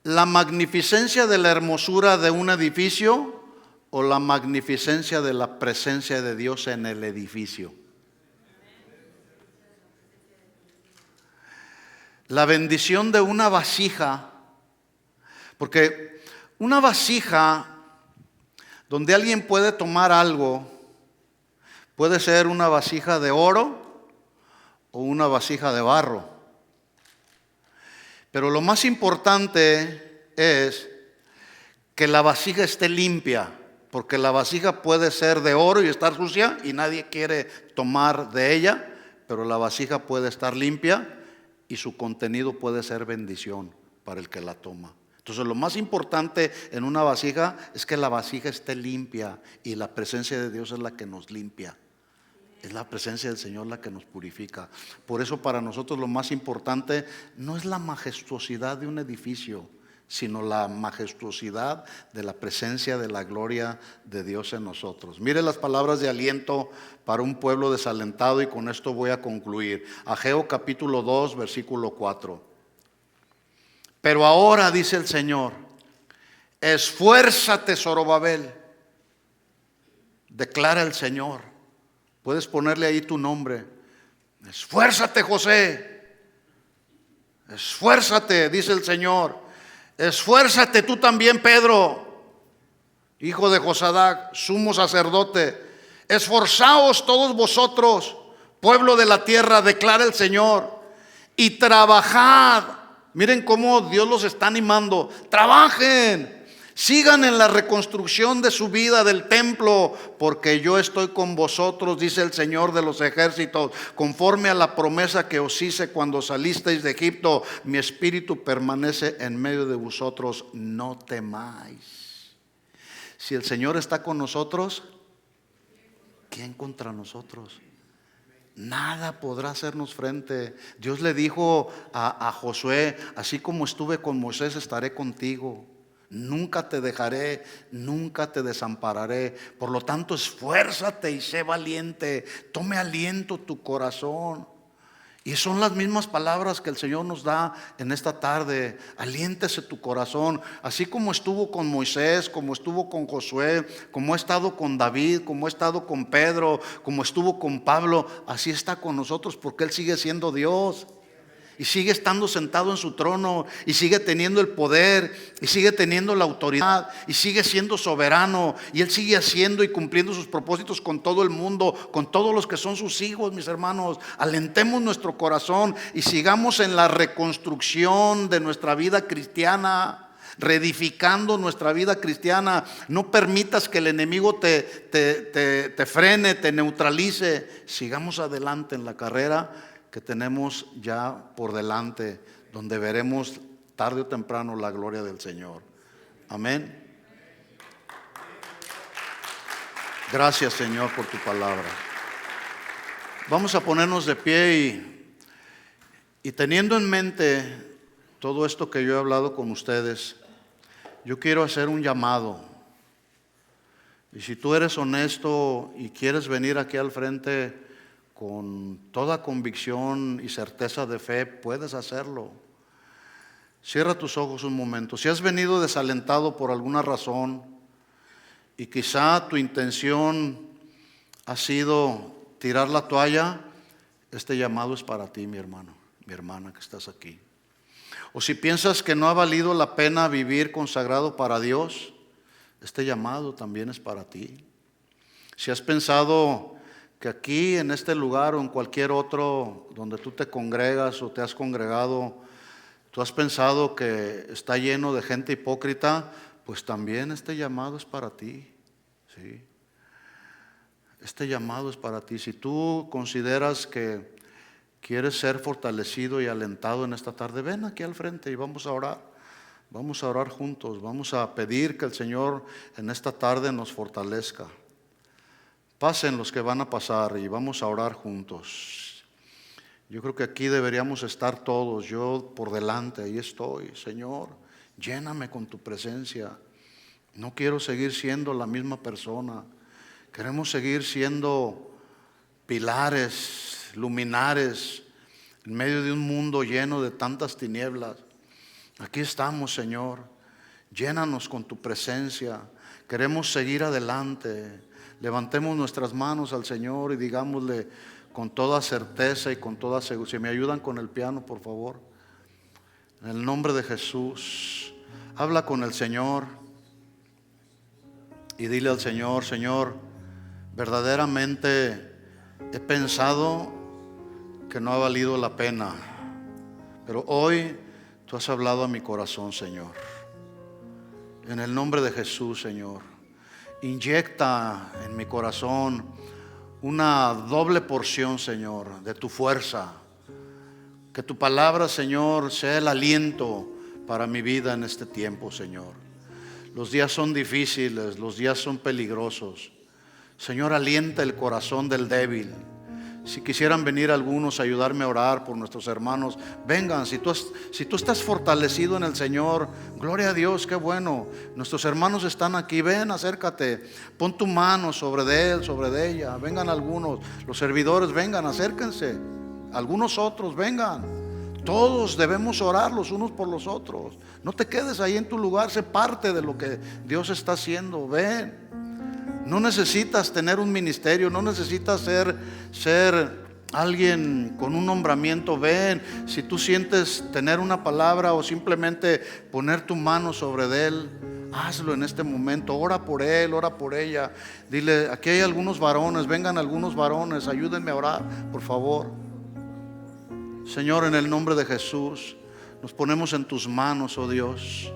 ¿La magnificencia de la hermosura de un edificio o la magnificencia de la presencia de Dios en el edificio? La bendición de una vasija, porque una vasija donde alguien puede tomar algo, puede ser una vasija de oro o una vasija de barro. Pero lo más importante es que la vasija esté limpia, porque la vasija puede ser de oro y estar sucia y nadie quiere tomar de ella, pero la vasija puede estar limpia y su contenido puede ser bendición para el que la toma. Entonces lo más importante en una vasija es que la vasija esté limpia, y la presencia de Dios es la que nos limpia. Es la presencia del Señor la que nos purifica. Por eso para nosotros lo más importante no es la majestuosidad de un edificio, sino la majestuosidad de la presencia de la gloria de Dios en nosotros. Mire las palabras de aliento para un pueblo desalentado, y con esto voy a concluir. Ageo capítulo 2, versículo 4. Pero ahora, dice el Señor, esfuérzate, Zorobabel, declara el Señor. Puedes ponerle ahí tu nombre. Esfuérzate, José. Esfuérzate, dice el Señor. Esfuérzate tú también, Pedro, hijo de Josadac, sumo sacerdote. Esforzaos todos vosotros, pueblo de la tierra, declara el Señor, y trabajad. Miren cómo Dios los está animando. Trabajen, sigan en la reconstrucción de su vida, del templo, porque yo estoy con vosotros, dice el Señor de los ejércitos, conforme a la promesa que os hice cuando salisteis de Egipto. Mi espíritu permanece en medio de vosotros, no temáis. Si el Señor está con nosotros, ¿quién contra nosotros? Nada podrá hacernos frente. Dios le dijo a Josué: así como estuve con Moisés, estaré contigo. nunca te dejaré, nunca te desampararé. Por lo tanto, esfuérzate y sé valiente, tome aliento tu corazón. Y son las mismas palabras que el Señor nos da en esta tarde. Aliéntese tu corazón, así como estuvo con Moisés, como estuvo con Josué, como ha estado con David, como ha estado con Pedro, como estuvo con Pablo. Así está con nosotros, porque Él sigue siendo Dios y sigue estando sentado en su trono, y sigue teniendo el poder, y sigue teniendo la autoridad, y sigue siendo soberano, y Él sigue haciendo y cumpliendo sus propósitos con todo el mundo, con todos los que son sus hijos. Mis hermanos, alentemos nuestro corazón y sigamos en la reconstrucción de nuestra vida cristiana, reedificando nuestra vida cristiana. No permitas que el enemigo te frene, te neutralice. Sigamos adelante en la carrera que tenemos ya por delante, donde veremos tarde o temprano la gloria del Señor. Amén. Gracias, Señor, por tu palabra. Vamos a ponernos de pie y teniendo en mente todo esto que yo he hablado con ustedes, yo quiero hacer un llamado. Y si tú eres honesto y quieres venir aquí al frente con toda convicción y certeza de fe, puedes hacerlo. Cierra tus ojos un momento. Si has venido desalentado por alguna razón y quizá tu intención ha sido tirar la toalla, este llamado es para ti, mi hermano, mi hermana que estás aquí. O si piensas que no ha valido la pena vivir consagrado para Dios, este llamado también es para ti. Si has pensado que aquí en este lugar o en cualquier otro donde tú te congregas o te has congregado, tú has pensado que está lleno de gente hipócrita, pues también este llamado es para ti, ¿sí? Este llamado es para ti. Si tú consideras que quieres ser fortalecido y alentado en esta tarde, ven aquí al frente y vamos a orar. Vamos a orar juntos, vamos a pedir que el Señor en esta tarde nos fortalezca. Pasen los que van a pasar y vamos a orar juntos. Yo creo que aquí deberíamos estar todos, yo por delante, ahí estoy. Señor, lléname con tu presencia. No quiero seguir siendo la misma persona. Queremos seguir siendo pilares, luminares, en medio de un mundo lleno de tantas tinieblas. Aquí estamos, Señor. Llénanos con tu presencia. Queremos seguir adelante. Levantemos nuestras manos al Señor y digámosle con toda certeza y con toda seguridad. Si me ayudan con el piano, por favor. En el nombre de Jesús, habla con el Señor y dile al Señor: Señor, verdaderamente he pensado que no ha valido la pena, pero hoy tú has hablado a mi corazón, Señor. En el nombre de Jesús, Señor, inyecta en mi corazón una doble porción, Señor, de tu fuerza. Que tu palabra, Señor, sea el aliento para mi vida en este tiempo, Señor. Los días son difíciles, los días son peligrosos. Señor, alienta el corazón del débil. Si quisieran venir algunos a ayudarme a orar por nuestros hermanos, vengan. Si tú estás fortalecido en el Señor, gloria a Dios, qué bueno. Nuestros hermanos están aquí, ven, acércate. Pon tu mano sobre de él, sobre de ella. Vengan algunos, los servidores, vengan, acérquense. Algunos otros, vengan. Todos debemos orar los unos por los otros. No te quedes ahí en tu lugar, sé parte de lo que Dios está haciendo. Ven. No necesitas tener un ministerio, no necesitas ser alguien con un nombramiento. Ven, si tú sientes tener una palabra o simplemente poner tu mano sobre de él, hazlo en este momento. Ora por él, ora por ella. Dile: aquí hay algunos varones, vengan algunos varones, ayúdenme a orar, por favor. Señor, en el nombre de Jesús, nos ponemos en tus manos, oh Dios.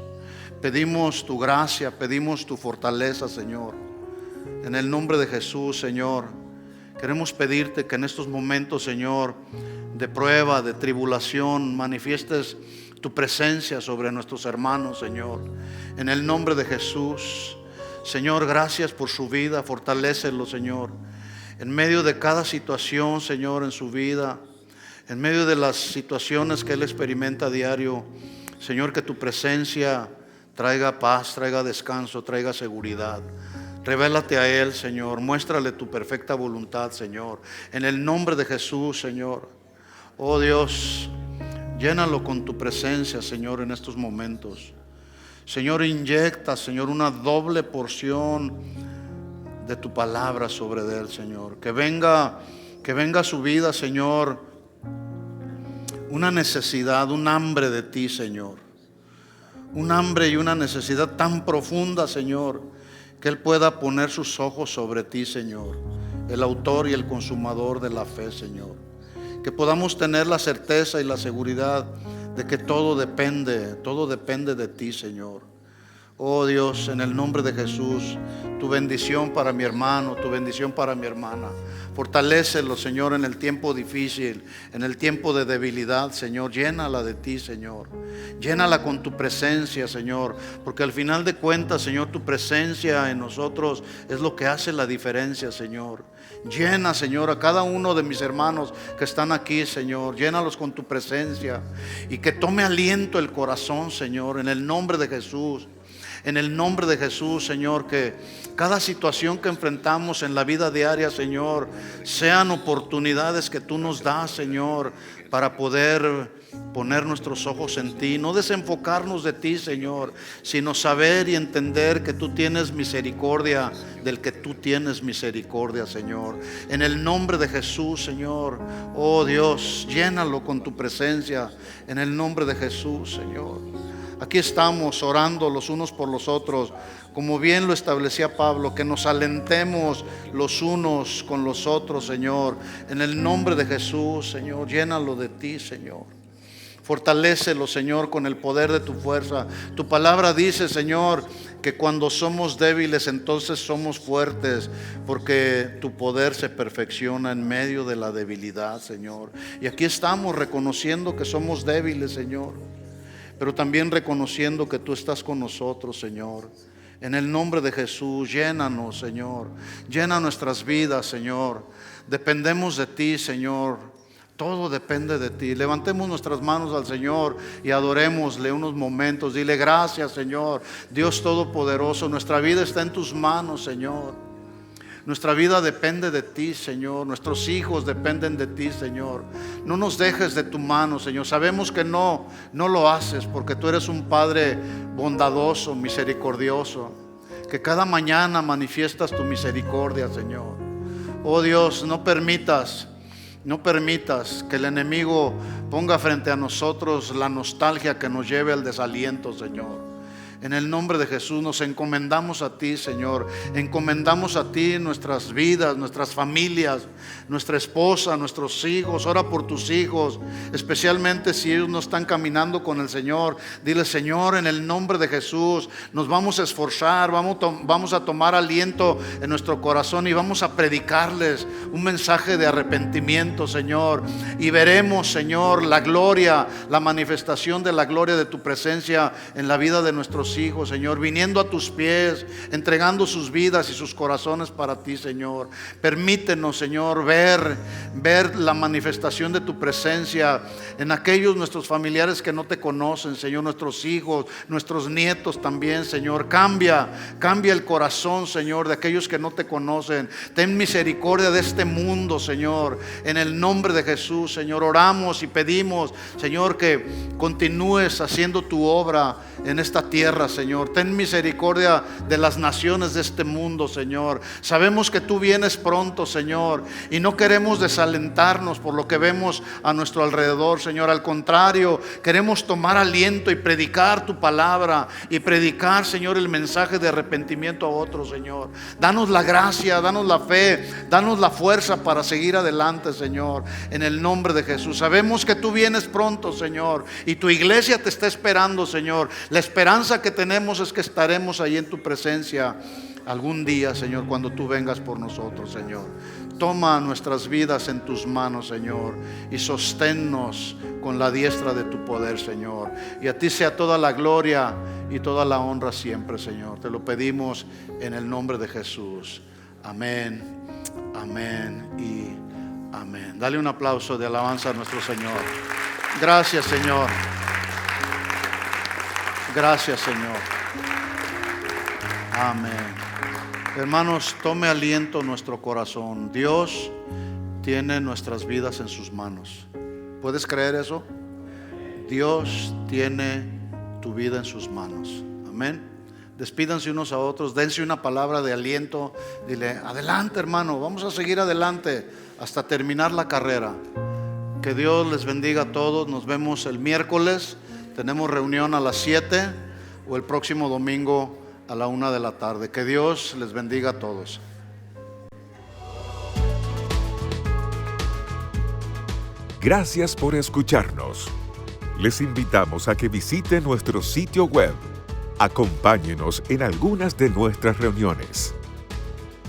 Pedimos tu gracia, pedimos tu fortaleza, Señor. En el nombre de Jesús, Señor, queremos pedirte que en estos momentos, Señor, de prueba, de tribulación, manifiestes tu presencia sobre nuestros hermanos, Señor. En el nombre de Jesús, Señor, gracias por su vida, fortalécelo, Señor. En medio de cada situación, Señor, en su vida, en medio de las situaciones que él experimenta a diario, Señor, que tu presencia traiga paz, traiga descanso, traiga seguridad. Revélate a Él, Señor. Muéstrale tu perfecta voluntad, Señor. En el nombre de Jesús, Señor. Oh Dios, llénalo con tu presencia, Señor, en estos momentos. Señor, inyecta, Señor, una doble porción de tu palabra sobre Él, Señor. Que venga a su vida, Señor, una necesidad, un hambre de ti, Señor. Un hambre y una necesidad tan profunda, Señor, que Él pueda poner sus ojos sobre ti, Señor, el autor y el consumador de la fe, Señor. Que podamos tener la certeza y la seguridad de que todo depende de ti, Señor. Oh Dios, en el nombre de Jesús, tu bendición para mi hermano, tu bendición para mi hermana. Fortalécelo, Señor, en el tiempo difícil, en el tiempo de debilidad, Señor. Llénala de ti, Señor. Llénala con tu presencia, Señor. Porque al final de cuentas, Señor, tu presencia en nosotros es lo que hace la diferencia, Señor. Llena, Señor, a cada uno de mis hermanos que están aquí, Señor. Llénalos con tu presencia. Y que tome aliento el corazón, Señor, en el nombre de Jesús. En el nombre de Jesús, Señor, que cada situación que enfrentamos en la vida diaria, Señor, sean oportunidades que tú nos das, Señor, para poder poner nuestros ojos en ti, no desenfocarnos de ti, Señor, sino saber y entender que tú tienes misericordia del que tú tienes misericordia, Señor. En el nombre de Jesús, Señor, oh Dios, llénalo con tu presencia, en el nombre de Jesús, Señor. Aquí estamos orando los unos por los otros, como bien lo establecía Pablo, que nos alentemos los unos con los otros, Señor. En el nombre de Jesús, Señor, llénalo de ti, Señor. Fortalécelo, Señor, con el poder de tu fuerza. Tu palabra dice, Señor, que cuando somos débiles, entonces somos fuertes, porque tu poder se perfecciona en medio de la debilidad, Señor. Y aquí estamos reconociendo que somos débiles, Señor, pero también reconociendo que tú estás con nosotros, Señor. En el nombre de Jesús, llénanos, Señor. Llena nuestras vidas, Señor. Dependemos de ti, Señor. Todo depende de ti. Levantemos nuestras manos al Señor y adorémosle unos momentos. Dile gracias, Señor, Dios Todopoderoso. Nuestra vida está en tus manos, Señor. Nuestra vida depende de ti, Señor. Nuestros hijos dependen de ti, Señor. No nos dejes de tu mano, Señor. Sabemos que no lo haces, porque tú eres un Padre bondadoso, misericordioso, que cada mañana manifiestas tu misericordia, Señor. Oh Dios, no permitas que el enemigo ponga frente a nosotros la nostalgia que nos lleve al desaliento, Señor. En el nombre de Jesús nos encomendamos a ti, Señor. Encomendamos a ti nuestras vidas, nuestras familias, nuestra esposa, nuestros hijos. Ora por tus hijos, especialmente si ellos no están caminando con el Señor. Dile, Señor, en el nombre de Jesús, nos vamos a esforzar, vamos a tomar aliento en nuestro corazón y vamos a predicarles un mensaje de arrepentimiento, Señor. Y veremos, Señor, la gloria, la manifestación de la gloria de tu presencia en la vida de nuestros hijos, Señor, viniendo a tus pies, entregando sus vidas y sus corazones para ti, Señor. Permítenos, Señor, ver la manifestación de tu presencia en aquellos nuestros familiares que no te conocen, Señor, nuestros hijos, nuestros nietos también, Señor. Cambia el corazón, Señor, de aquellos que no te conocen. Ten misericordia de este mundo, Señor, en el nombre de Jesús, Señor. Oramos y pedimos, Señor, que continúes haciendo tu obra en esta tierra, Señor. Ten misericordia de las naciones de este mundo, Señor. Sabemos que tú vienes pronto, Señor, y no queremos desalentarnos por lo que vemos a nuestro alrededor, Señor. Al contrario, queremos tomar aliento y predicar tu palabra y predicar, Señor, el mensaje de arrepentimiento a otros, Señor. Danos la gracia, danos la fe, danos la fuerza para seguir adelante, Señor, en el nombre de Jesús. Sabemos que tú vienes pronto, Señor, y tu iglesia te está esperando, Señor. La esperanza que tenemos es que estaremos ahí en tu presencia algún día, Señor, cuando tú vengas por nosotros, Señor. Toma nuestras vidas en tus manos, Señor, y sosténnos con la diestra de tu poder, Señor. Y a ti sea toda la gloria y toda la honra siempre, Señor. Te lo pedimos en el nombre de Jesús. Amén, amén y amén. Dale un aplauso de alabanza a nuestro Señor. Gracias, Señor. Gracias, Señor. Amén. Hermanos, tome aliento nuestro corazón. Dios tiene nuestras vidas en sus manos. ¿Puedes creer eso? Dios tiene tu vida en sus manos. Amén. Despídanse unos a otros, dense una palabra de aliento. Dile, adelante hermano, vamos a seguir adelante hasta terminar la carrera. Que Dios les bendiga a todos. Nos vemos el miércoles. Tenemos reunión a las 7 o el próximo domingo a la 1 de la tarde. Que Dios les bendiga a todos. Gracias por escucharnos. Les invitamos a que visiten nuestro sitio web. Acompáñenos en algunas de nuestras reuniones.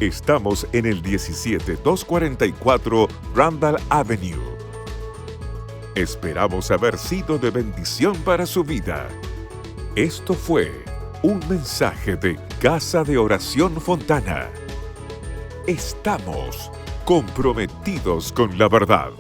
Estamos en el 17244 Randall Avenue. Esperamos haber sido de bendición para su vida. Esto fue un mensaje de Casa de Oración Fontana. Estamos comprometidos con la verdad.